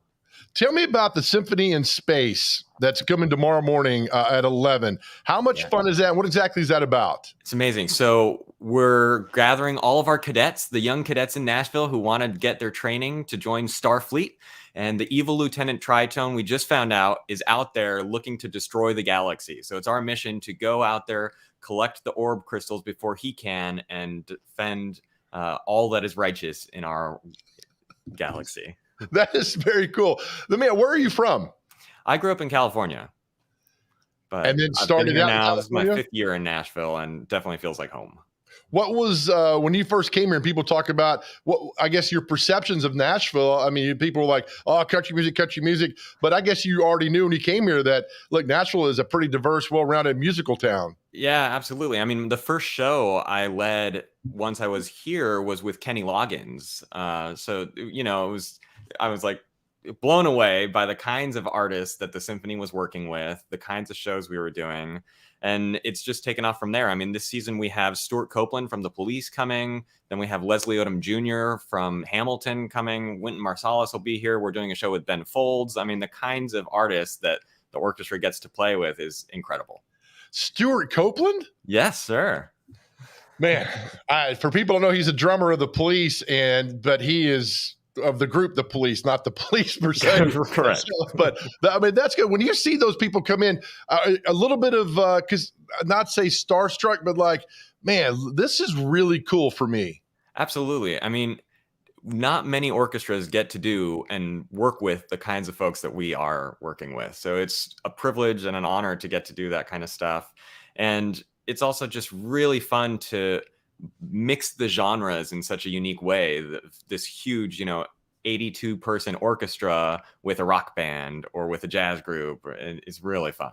Tell me about the Symphony in Space that's coming tomorrow morning at 11. How much fun is that? What exactly is that about? It's amazing. So we're gathering all of our cadets, the young cadets in Nashville who want to get their training to join Starfleet. And the evil Lieutenant Tritone, we just found out, is out there looking to destroy the galaxy. So it's our mission to go out there, collect the orb crystals before he can, and defend all that is righteous in our galaxy. That is very cool. Where are you from? I grew up in California, but and then started out now. This is my 5th year in Nashville, and definitely feels like home. What was when you first came here and people talk about what I guess your perceptions of Nashville? I mean, people were like, "Oh, country music," but I guess you already knew when you came here that look, Nashville is a pretty diverse, well-rounded musical town. Yeah, absolutely. I mean, the first show I led once I was here was with Kenny Loggins. So you know, I was like blown away by the kinds of artists that the symphony was working with, the kinds of shows we were doing. And it's just taken off from there. I mean, this season we have Stuart Copeland from The Police coming. Then we have Leslie Odom Jr. from Hamilton coming. Wynton Marsalis will be here. We're doing a show with Ben Folds. I mean, the kinds of artists that the orchestra gets to play with is incredible. Stuart Copeland? Yes, sir. Man, for people who know, he's a drummer of The Police, but he is of the group The Police, not The Police per se. Correct. But I mean, that's good. When you see those people come in, a little bit of, because not say starstruck, but like, man, this is really cool for me. Absolutely. I mean, not many orchestras get to do and work with the kinds of folks that we are working with. So it's a privilege and an honor to get to do that kind of stuff. And it's also just really fun to mix the genres in such a unique way. This huge, 82-person orchestra with a rock band or with a jazz group. It's really fun.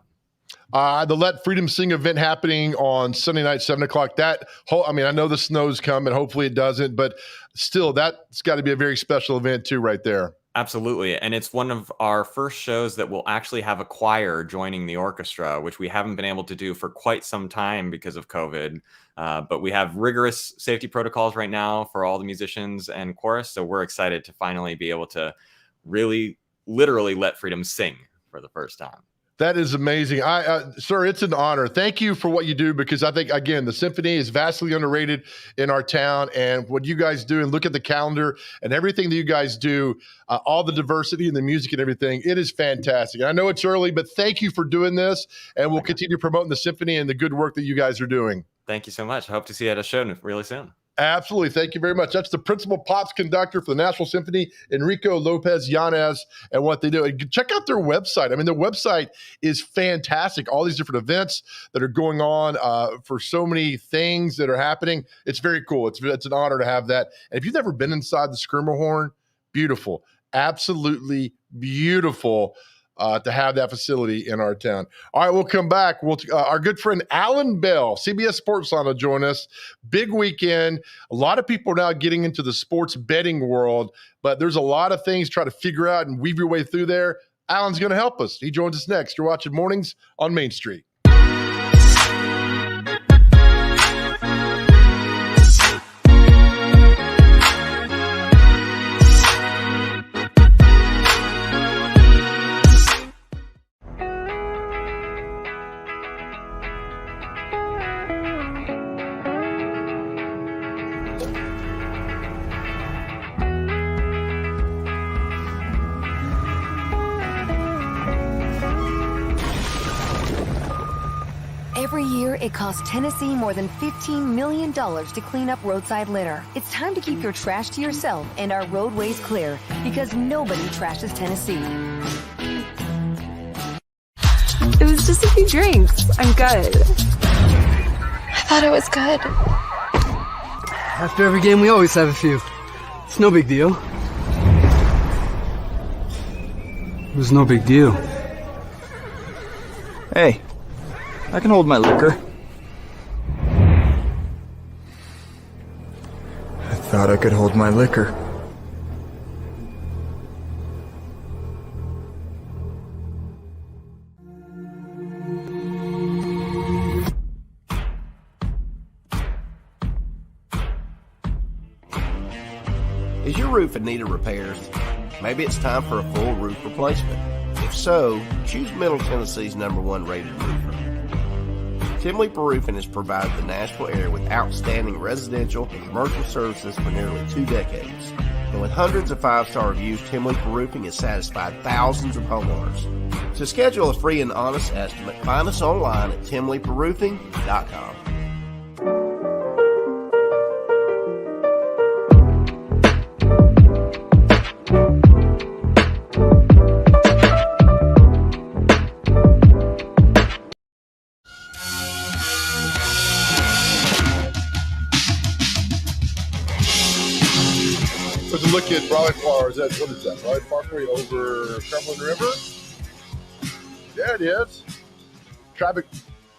The Let Freedom Sing event happening on Sunday night, 7 o'clock. I know the snow's coming. Hopefully it doesn't, but still, that's got to be a very special event too, right there. Absolutely. And it's one of our first shows that will actually have a choir joining the orchestra, which we haven't been able to do for quite some time because of COVID. But we have rigorous safety protocols right now for all the musicians and chorus. So we're excited to finally be able to really, literally let freedom sing for the first time. That is amazing. Sir, it's an honor. Thank you for what you do, because I think, again, the symphony is vastly underrated in our town. And what you guys do, and look at the calendar and everything that you guys do, all the diversity in the music and everything, it is fantastic. And I know it's early, but thank you for doing this. And we'll continue promoting the symphony and the good work that you guys are doing. Thank you so much. I hope to see you at a show really soon. Absolutely. Thank you very much. That's the principal pops conductor for the Nashville Symphony, Enrico Lopez-Yanez, and what they do. And check out their website. I mean, their website is fantastic. All these different events that are going on for so many things that are happening. It's very cool. It's an honor to have that. And if you've never been inside the Skirmahorn, beautiful. Absolutely beautiful to have that facility in our town. All right, we'll come back. Our good friend Allan Bell, CBS Sportsline, will join us. Big weekend. A lot of people are now getting into the sports betting world, but there's a lot of things to try to figure out and weave your way through there. Allan's going to help us. He joins us next. You're watching Mornings on Main Street. Every year, it costs Tennessee more than $15 million to clean up roadside litter. It's time to keep your trash to yourself and our roadways clear, because nobody trashes Tennessee. It was just a few drinks. I'm good. I thought it was good. After every game, we always have a few. It's no big deal. It was no big deal. Hey, I can hold my liquor. I thought I could hold my liquor. Is your roof in need of repairs? Maybe it's time for a full roof replacement. If so, choose Middle Tennessee's #1 rated roofer. Tim Leeper Roofing has provided the Nashville area with outstanding residential and commercial services for nearly 2 decades. And with hundreds of 5-star reviews, Tim Leeper Roofing has satisfied thousands of homeowners. To schedule a free and honest estimate, find us online at timleeperroofing.com. Look at Raleigh Park. What is that? Raleigh Parkway over Cumberland River? There it is. Traffic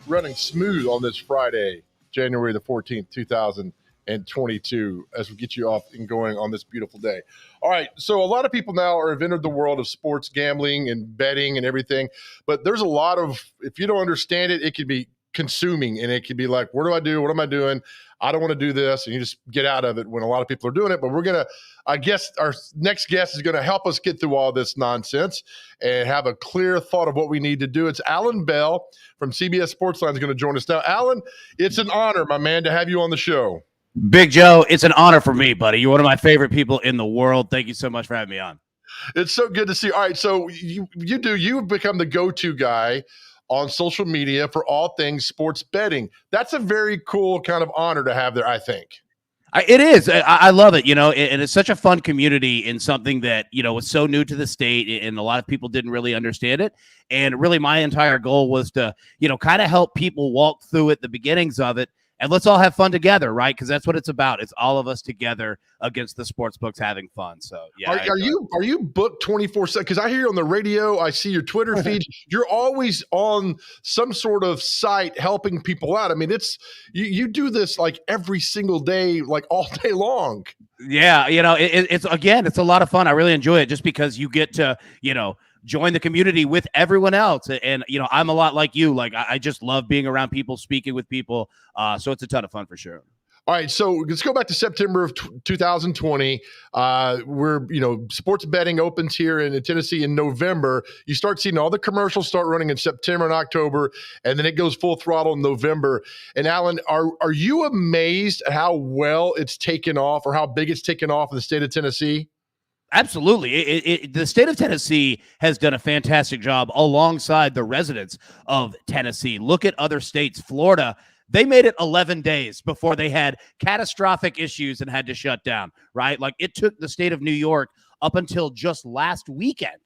running smooth on this Friday, January the 14th, 2022, as we get you off and going on this beautiful day. All right, so a lot of people now have entered the world of sports gambling and betting and everything, but there's a lot of, if you don't understand it, it can be consuming, and it can be like, what do I do? What am I doing? I don't want to do this, and you just get out of it when a lot of people are doing it. But we're going to, I guess our next guest is going to help us get through all this nonsense and have a clear thought of what we need to do. It's Allan Bell from CBS Sportsline is going to join us now. Allan, it's an honor, my man, to have you on the show. Big Joe, it's an honor for me, buddy. You're one of my favorite people in the world. Thank you so much for having me on. It's so good to see you. All right, so you've become the go-to guy on social media for all things sports betting. That's a very cool kind of honor to have there, I think. It is. I love it, and it's such a fun community in something that, was so new to the state, and a lot of people didn't really understand it. And really my entire goal was to, kind of help people walk through it, the beginnings of it, and let's all have fun together, right? Because that's what it's about. It's all of us together against the sports books having fun. So, yeah. Are you booked 24/7? Because I hear you on the radio, I see your Twitter feed. You're always on some sort of site helping people out. I mean, it's you do this like every single day, like all day long. Yeah, it's a lot of fun. I really enjoy it just because you get to, join the community with everyone else. And, I'm a lot like you. Like, I just love being around people, speaking with people. So it's a ton of fun for sure. All right, so let's go back to September of 2020. Sports betting opens here in Tennessee in November. You start seeing all the commercials start running in September and October, and then it goes full throttle in November. And Allan, are you amazed at how well it's taken off, or how big it's taken off in the state of Tennessee? Absolutely. The state of Tennessee has done a fantastic job alongside the residents of Tennessee. Look at other states. Florida, they made it 11 days before they had catastrophic issues and had to shut down, right? Like, it took the state of New York up until just last weekend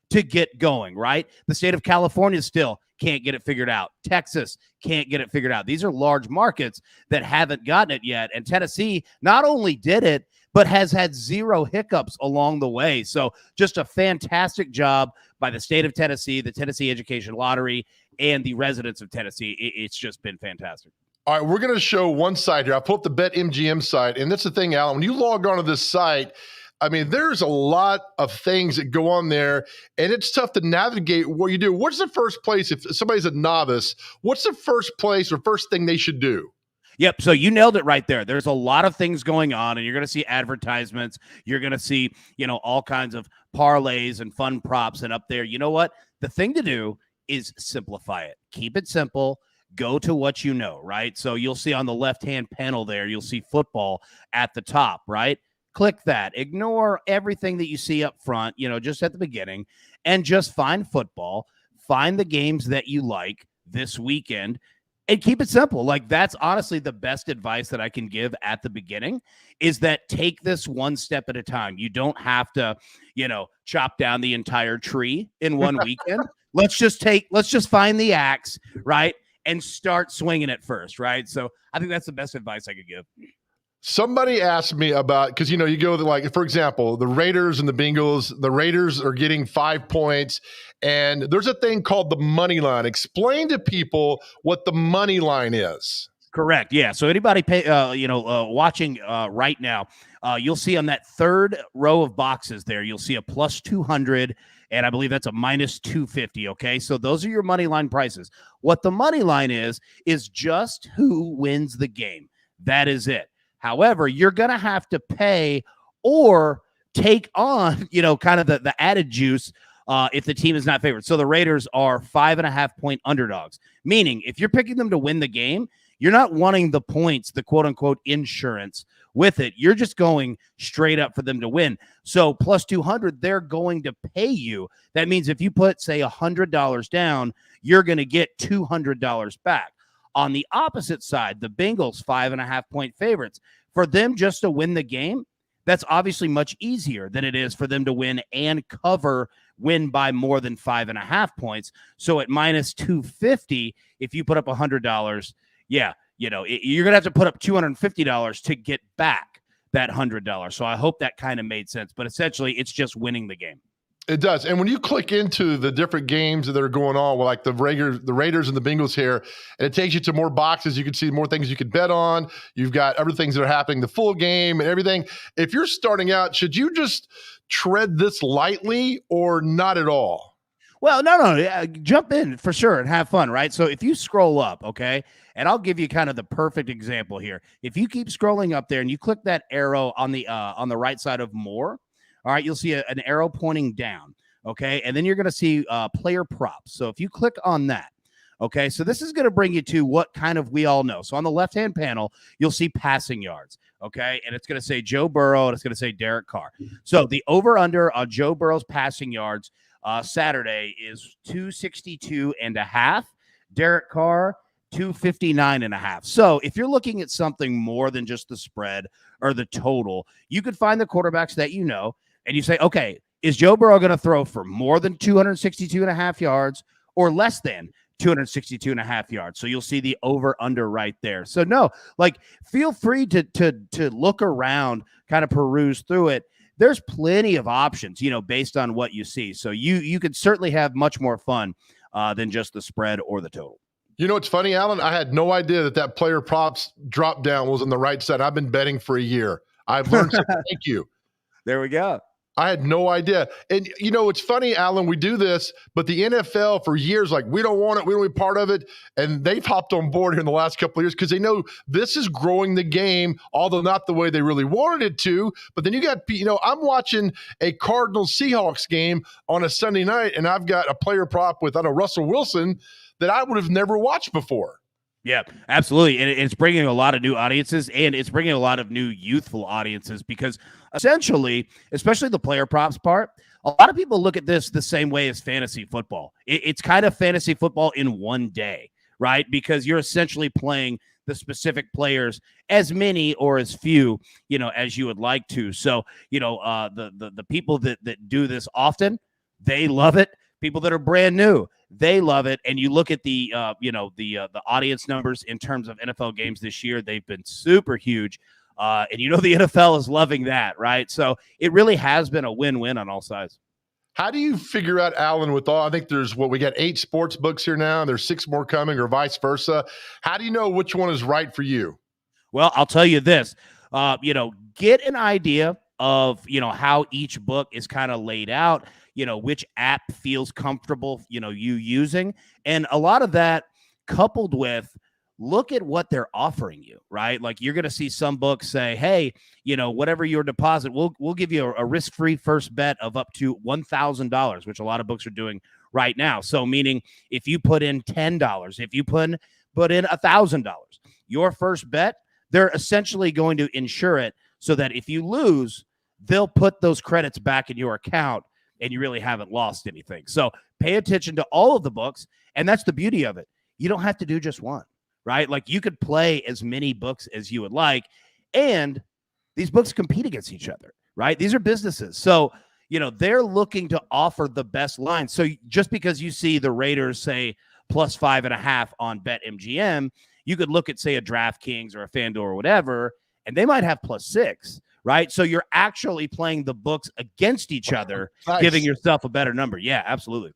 to get going, right? The state of California still can't get it figured out. Texas can't get it figured out. These are large markets that haven't gotten it yet. And Tennessee not only did it, but has had zero hiccups along the way. So just a fantastic job by the state of Tennessee, the Tennessee Education Lottery, and the residents of Tennessee. It's just been fantastic. All right, we're going to show one site here. I pulled up the BetMGM site, and that's the thing, Alan. When you log on to this site, I mean, there's a lot of things that go on there, and it's tough to navigate what you do. What's the first place, if somebody's a novice, what's the first place or first thing they should do? Yep. So you nailed it right there. There's a lot of things going on, and you're going to see advertisements. You're going to see, all kinds of parlays and fun props. And up there, you know what? The thing to do is simplify it. Keep it simple. Go to what you know, right? So you'll see on the left-hand panel there, you'll see football at the top, right? Click that. Ignore everything that you see up front, just at the beginning, and just find football. Find the games that you like this weekend. And keep it simple. Like, that's honestly the best advice that I can give at the beginning, is that take this one step at a time. You don't have to, chop down the entire tree in one weekend. Let's just find the axe, right? And start swinging it first, right? So I think that's the best advice I could give. Somebody asked me about, because, you go to, like, for example, the Raiders and the Bengals. The Raiders are getting 5 points, and there's a thing called the money line. Explain to people what the money line is. Correct. Yeah. So anybody watching right now, you'll see on that third row of boxes there, you'll see a plus 200, and I believe that's a minus 250. Okay. So those are your money line prices. What the money line is just who wins the game. That is it. However, you're going to have to pay or take on, kind of the added juice if the team is not favored. So the Raiders are 5.5 point underdogs, meaning if you're picking them to win the game, you're not wanting the points, the quote unquote insurance with it. You're just going straight up for them to win. So plus 200, they're going to pay you. That means if you put, say, $100 down, you're going to get $200 back. On the opposite side, the Bengals, 5.5 point favorites. For them just to win the game, that's obviously much easier than it is for them to win and win by more than 5.5 points. So at minus 250, if you put up $100, you're going to have to put up $250 to get back that $100. So I hope that kind of made sense. But essentially, it's just winning the game. It does. And when you click into the different games that are going on, like the Raiders and the Bengals here, and it takes you to more boxes, you can see more things you can bet on. You've got other things that are happening, the full game and everything. If you're starting out, should you just tread this lightly or not at all? Well, no. Jump in for sure and have fun, right? So if you scroll up, okay, and I'll give you kind of the perfect example here. If you keep scrolling up there and you click that arrow on the right side of more, all right, you'll see an arrow pointing down, okay? And then you're going to see player props. So if you click on that, okay, so this is going to bring you to what kind of we all know. So on the left-hand panel, you'll see passing yards, okay? And it's going to say Joe Burrow, and it's going to say Derek Carr. So the over-under on Joe Burrow's passing yards Saturday is 262.5. Derek Carr, 259.5. So if you're looking at something more than just the spread or the total, you could find the quarterbacks that you know, and you say, okay, is Joe Burrow going to throw for more than 262.5 yards or less than 262.5 yards? So you'll see the over-under right there. So no, feel free to look around, kind of peruse through it. There's plenty of options, based on what you see. So you could certainly have much more fun than just the spread or the total. You know what's funny, Alan? I had no idea that player props drop down was on the right side. I've been betting for a year. I've learned something. Thank you. There we go. I had no idea. And, it's funny, Alan, we do this, but the NFL for years, we don't want it. We don't want to be part of it. And they've hopped on board here in the last couple of years because they know this is growing the game, although not the way they really wanted it to. But then you got, I'm watching a Cardinals-Seahawks game on a Sunday night, and I've got a player prop with, Russell Wilson that I would have never watched before. Yeah, absolutely. And it's bringing a lot of new audiences, and it's bringing a lot of new youthful audiences because essentially, especially the player props part, a lot of people look at this the same way as fantasy football. It's kind of fantasy football in one day, right? Because you're essentially playing the specific players, as many or as few, as you would like to. So, the people that do this often, they love it. People that are brand new, they love it. And you look at the audience numbers in terms of NFL games this year, they've been super huge. And you know the NFL is loving that, right? So it really has been a win-win on all sides. How do you figure out, Allen, with all, I think there's we got 8 sports books here now, and there's 6 more coming, or vice versa. How do you know which one is right for you? Well, I'll tell you this, get an idea of, how each book is kind of laid out, which app feels comfortable, you using. And a lot of that coupled with look at what they're offering you, right? Like you're going to see some books say, hey, whatever your deposit, we'll give you a risk-free first bet of up to $1,000, which a lot of books are doing right now. So meaning if you put in $10, if you put in $1,000, your first bet, they're essentially going to insure it so that if you lose, they'll put those credits back in your account and you really haven't lost anything. So pay attention to all of the books. And that's the beauty of it. You don't have to do just one, right? Like you could play as many books as you would like. And these books compete against each other, right? These are businesses. So, they're looking to offer the best line. So just because you see the Raiders say plus 5.5 on BetMGM, you could look at, say, a DraftKings or a FanDuel or whatever, and they might have plus 6, right? So you're actually playing the books against each other, Nice. Giving yourself a better number. Yeah, absolutely.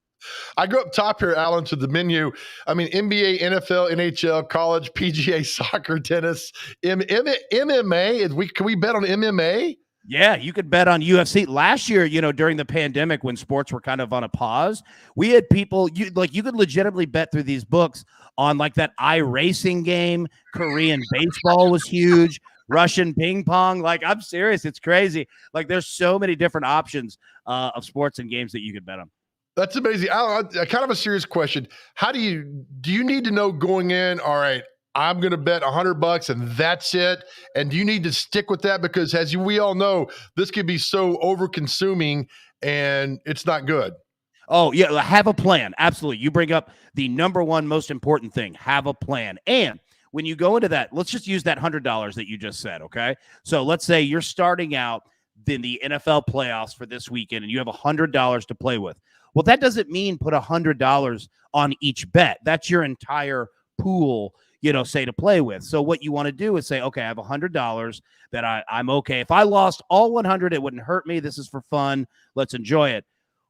I go up top here, Allen, to the menu. I mean, NBA, NFL, NHL, college, PGA, soccer, tennis, MMA. Can we bet on MMA? Yeah, you could bet on UFC. Last year, during the pandemic when sports were kind of on a pause, we had people, you could legitimately bet through these books on like that iRacing game. Korean baseball was huge. Russian ping pong. Like, I'm serious. It's crazy. Like, there's so many different options of sports and games that you could bet on. That's amazing. Allen, kind of a serious question. Do you need to know going in, all right, I'm going to bet $100 and that's it? And do you need to stick with that? Because as we all know, this could be so over consuming and it's not good. Oh, yeah. Have a plan. Absolutely. You bring up the number one most important thing. Have a plan. And when you go into that, let's just use that $100 that you just said. Okay. So let's say you're starting out in the NFL playoffs for this weekend and you have $100 to play with. Well, that doesn't mean put $100 on each bet. That's your entire pool, say to play with. So what you want to do is say, okay, I have $100 that I'm okay. If I lost all 100, it wouldn't hurt me. This is for fun. Let's enjoy it.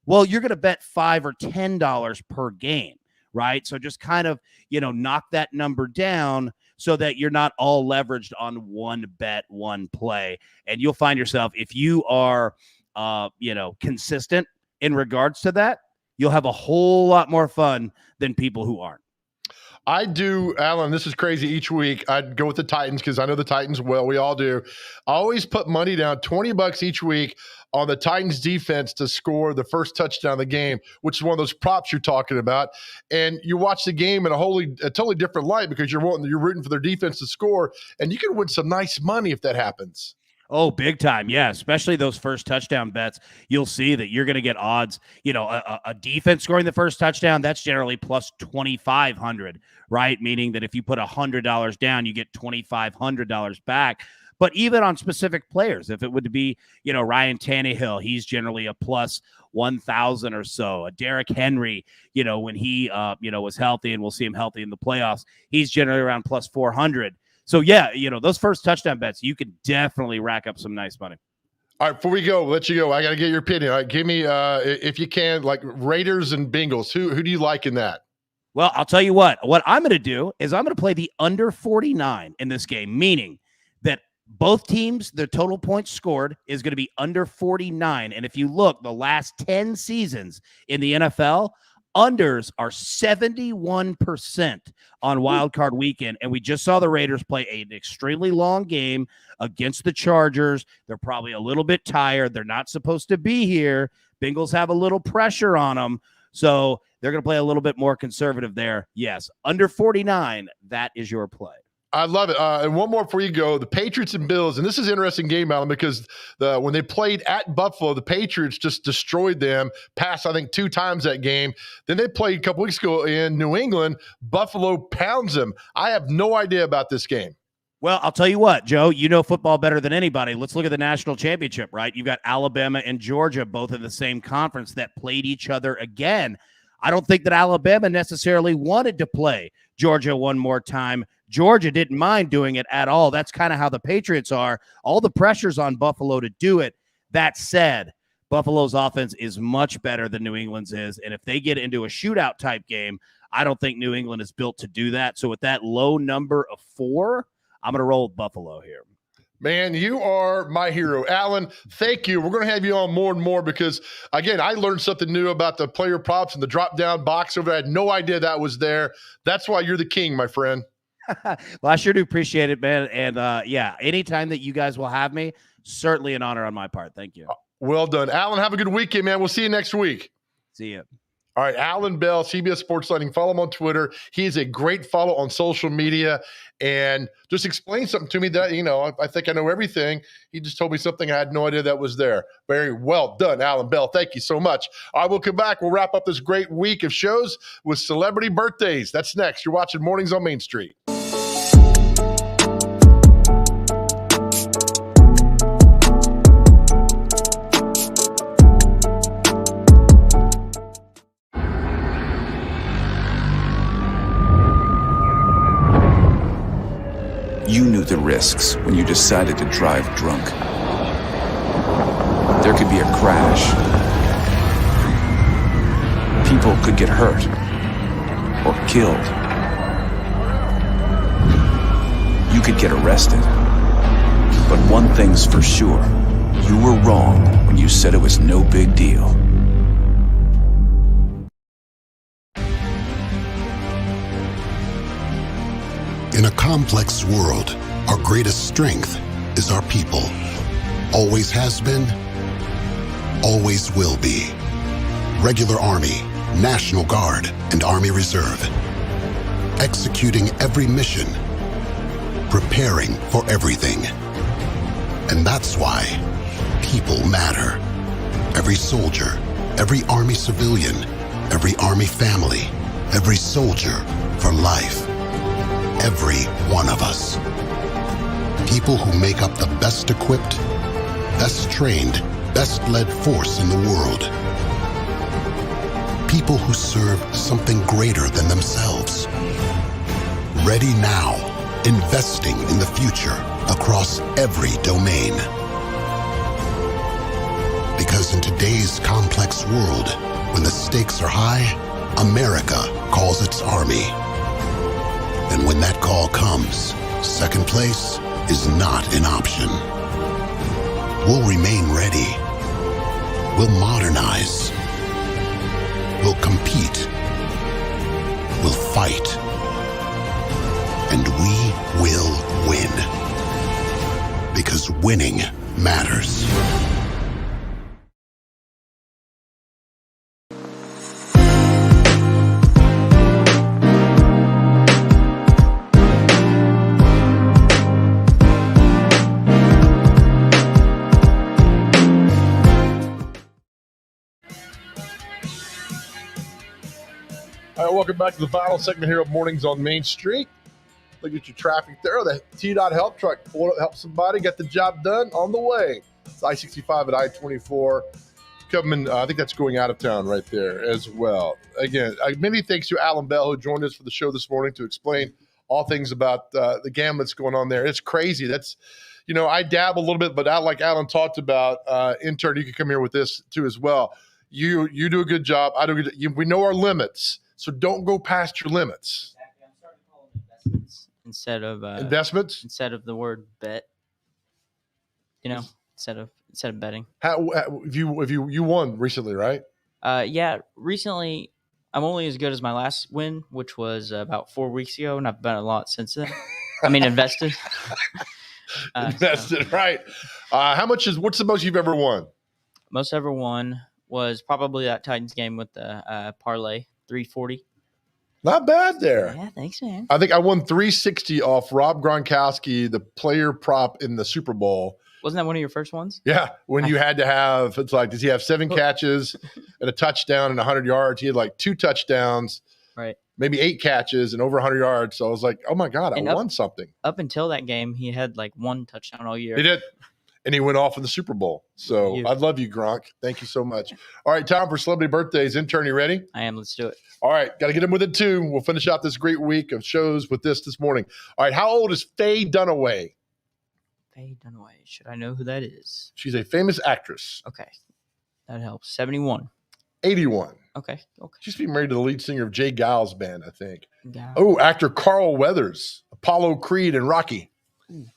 Well, you're going to bet $5 or $10 per game, right? So just kind of, knock that number down so that you're not all leveraged on one bet, one play. And you'll find yourself, if you are, consistent in regards to that, you'll have a whole lot more fun than people who aren't. I do, Allen, this is crazy. Each week I'd go with the Titans because I know the Titans well. We all do. I always put money down, $20 each week on the Titans defense to score the first touchdown of the game, which is one of those props you're talking about. And you watch the game in a totally different light because you're rooting for their defense to score, and you can win some nice money if that happens. Oh, big time. Yeah, especially those first touchdown bets. You'll see that you're going to get odds. A defense scoring the first touchdown, that's generally plus 2,500, right? Meaning that if you put $100 down, you get $2,500 back. But even on specific players, if it would be, Ryan Tannehill, he's generally a plus 1,000 or so. A Derrick Henry, when he, was healthy, and we'll see him healthy in the playoffs, he's generally around plus 400. So, yeah, those first touchdown bets, you could definitely rack up some nice money. All right, before we go, let you go. I got to get your opinion. All right, give me, if you can, like Raiders and Bengals. Who do you like in that? Well, I'll tell you what. What I'm going to do is I'm going to play the under 49 in this game, meaning that both teams, the total points scored is going to be under 49. And if you look, the last 10 seasons in the NFL, unders are 71% on Wild Card Weekend. And we just saw the Raiders play an extremely long game against the Chargers. They're probably a little bit tired. They're not supposed to be here. Bengals have a little pressure on them. So they're going to play a little bit more conservative there. Yes, under 49, that is your play. I love it. And one more before you go, the Patriots and Bills. And this is an interesting game, Allen, because when they played at Buffalo, the Patriots just destroyed them, passed, I think, 2 times that game. Then they played a couple weeks ago in New England. Buffalo pounds them. I have no idea about this game. Well, I'll tell you what, Joe, you know football better than anybody. Let's look at the national championship, right? You've got Alabama and Georgia, both in the same conference, that played each other again. I don't think that Alabama necessarily wanted to play Georgia one more time Georgia didn't mind doing it at all. That's kind of how the Patriots are. All the pressure's on Buffalo to do it. That said, Buffalo's offense is much better than New England's is. And if they get into a shootout type game, I don't think New England is built to do that. So with that low number of 4, I'm going to roll with Buffalo here. Man, you are my hero. Allan, thank you. We're going to have you on more and more because, again, I learned something new about the player props and the drop-down box over there. I had no idea that was there. That's why you're the king, my friend. Well, I sure do appreciate it, man. And, yeah, anytime that you guys will have me, certainly an honor on my part. Thank you. Well done. Allan, have a good weekend, man. We'll see you next week. See you. All right, Allan Bell, CBS SportsLine. Follow him on Twitter. He is a great follow on social media. And just explain something to me that, I think I know everything. He just told me something I had no idea that was there. Very well done, Allan Bell. Thank you so much. I will come back. We'll wrap up this great week of shows with celebrity birthdays. That's next. You're watching Mornings on Main Street. You knew the risks when you decided to drive drunk. There could be a crash. People could get hurt or killed. You could get arrested. But one thing's for sure, you were wrong when you said it was no big deal. In a complex world, our greatest strength is our people. Always has been, always will be. Regular Army, National Guard, and Army Reserve. Executing every mission. Preparing for everything. And that's why people matter. Every soldier, every Army civilian, every Army family, every soldier for life. Every one of us. People who make up the best equipped, best trained, best led force in the world. People who serve something greater than themselves. Ready now, investing in the future across every domain. Because in today's complex world, when the stakes are high, America calls its Army. And when that call comes, second place is not an option. We'll remain ready. We'll modernize. We'll compete. We'll fight. And we will win. Because winning matters. All right, welcome back to the final segment here of Mornings on Main Street. Look at your traffic there. The T-Dot help truck pulled up, help somebody, get the job done on the way. It's I-65 at I-24. Coming, I think that's going out of town right there as well. Again, many thanks to Allan Bell, who joined us for the show this morning to explain all things about the gamut that's going on there. It's crazy. That's, I dabble a little bit, but like Allan talked about, intern, you can come here with this too as well. You do a good job. I do a good. We know our limits. So don't go past your limits. I'm starting to call them investments instead of investments. Instead of the word bet. Instead of betting. How have you won recently, right? Yeah, recently I'm only as good as my last win, which was about 4 weeks ago, and I've bet a lot since then. I mean, invested. Invested, right? What's the most you've ever won? Most ever won was probably that Titans game with the parlay. 340. Not bad there. Yeah, thanks, man. I think I won 360 off Rob Gronkowski, the player prop in the Super Bowl. Wasn't that one of your first ones? Yeah, when you had to have, it's like, does he have 7 catches and a touchdown and 100 yards? He had like 2 touchdowns, right? Maybe 8 catches and over 100 yards. So I was like, oh my God, I won something. Up until that game, he had like 1 touchdown all year. He did. and he went off in the Super Bowl. So I love you, Gronk. Thank you so much. All right, time for celebrity birthdays. Intern, you ready? I am. Let's do it. All right, got to get him with it too. We'll finish out this great week of shows with this morning. All right, how old is Faye Dunaway? Faye Dunaway. Should I know who that is? She's a famous actress. Okay, that helps. 71. 81. Okay. She's being married to the lead singer of Jay Giles' band, I think. Giles. Oh, actor Carl Weathers, Apollo Creed, and Rocky. Ooh.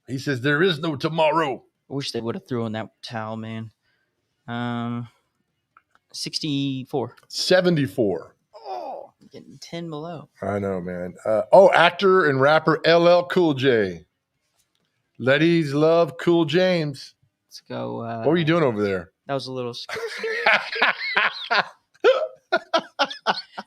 He says, there is no tomorrow. I wish they would have thrown that towel, man. 64. 74. Oh, I'm getting 10 below. I know, man. Actor and rapper LL Cool J. Ladies love Cool James. Let's go. What were you doing over there? That was a little.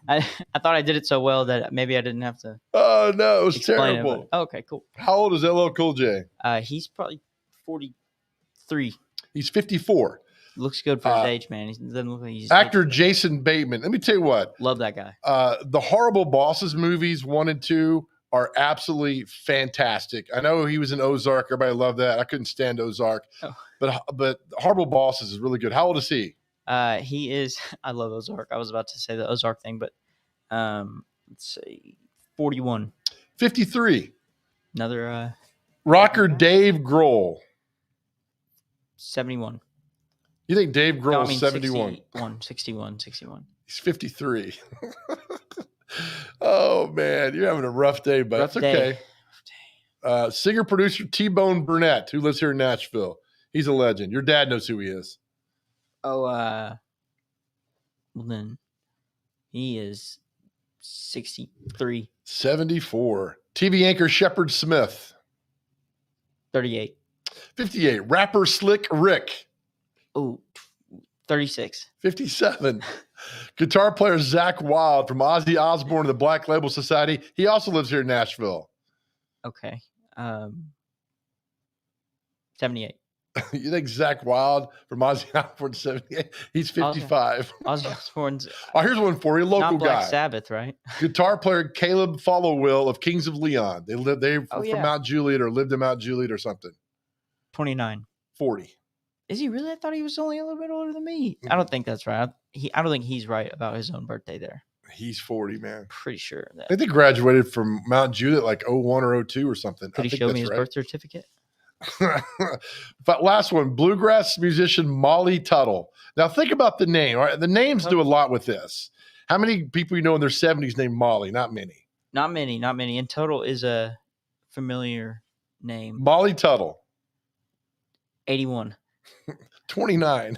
I thought I did it so well that maybe I didn't have to. Oh, no, it was terrible. Okay, cool. How old is LL Cool J? He's probably 43. He's 54. Looks good for his age, man. He doesn't look like he's actor Jason Bateman. Let me tell you what. Love that guy. The Horrible Bosses movies 1 and 2 are absolutely fantastic. I know he was in Ozark. Everybody loved that. I couldn't stand Ozark. Oh. But Horrible Bosses is really good. How old is he? He is. I love Ozark. I was about to say the Ozark thing, but let's see, 41. 53. Another rocker Dave Grohl. 71. You think Dave Grohl is 71? 61. He's 53. Oh, man. You're having a rough day, but that's okay. Singer-producer T-Bone Burnett, who lives here in Nashville. He's a legend. Your dad knows who he is. Oh, well then he is 63. 74. TV anchor Shepard Smith. 38. 58. Rapper Slick Rick. Oh, 36. 57. Guitar player Zach Wilde from Ozzy Osbourne and the Black Label Society. He also lives here in Nashville. Okay. 78. You think Zach Wilde from Ozzy Osbourne 78? He's 55. Ozzy Osbourne's. Oh, here's one for you. Local not Black guy. Sabbath, right? Guitar player Caleb Followill of Kings of Leon. They from Mount Juliet or lived in Mount Juliet or something. 29. 40. Is he really? I thought he was only a little bit older than me. I don't think that's right. I don't think he's right about his own birthday there. He's 40, man. Pretty sure of that. I think they graduated from Mount Juliet like 01 or 02 or something. Could he show me his birth certificate? But last one, bluegrass musician Molly Tuttle. Now think about the name. All right? The names do a lot with this. How many people you know in their 70s named Molly? Not many. Not many. And Tuttle is a familiar name. Molly Tuttle. 81. 29.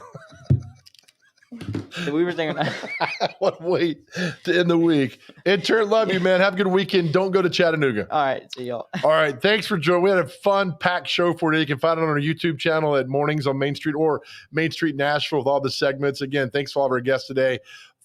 We were thinking. What wait to end the week. Intern, love you, man. Have a good weekend. Don't go to Chattanooga. All right. See y'all. All right. Thanks for joining. We had a fun, packed show for you. You can find it on our YouTube channel at Mornings on Main Street or Main Street Nashville with all the segments. Again, thanks for all of our guests today.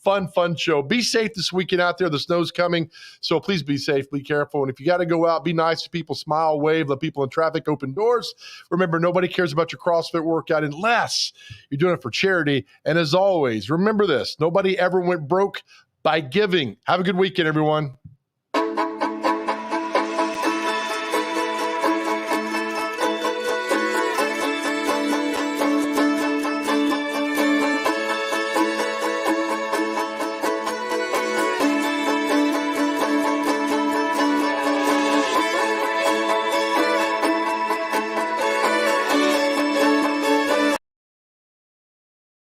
Fun show. Be safe this weekend out there. The snow's coming, so please be safe. Be careful. And if you got to go out, be nice to people. Smile, wave, let people in traffic, open doors. Remember, nobody cares about your CrossFit workout unless you're doing it for charity. And as always, remember this. Nobody ever went broke by giving. Have a good weekend, everyone.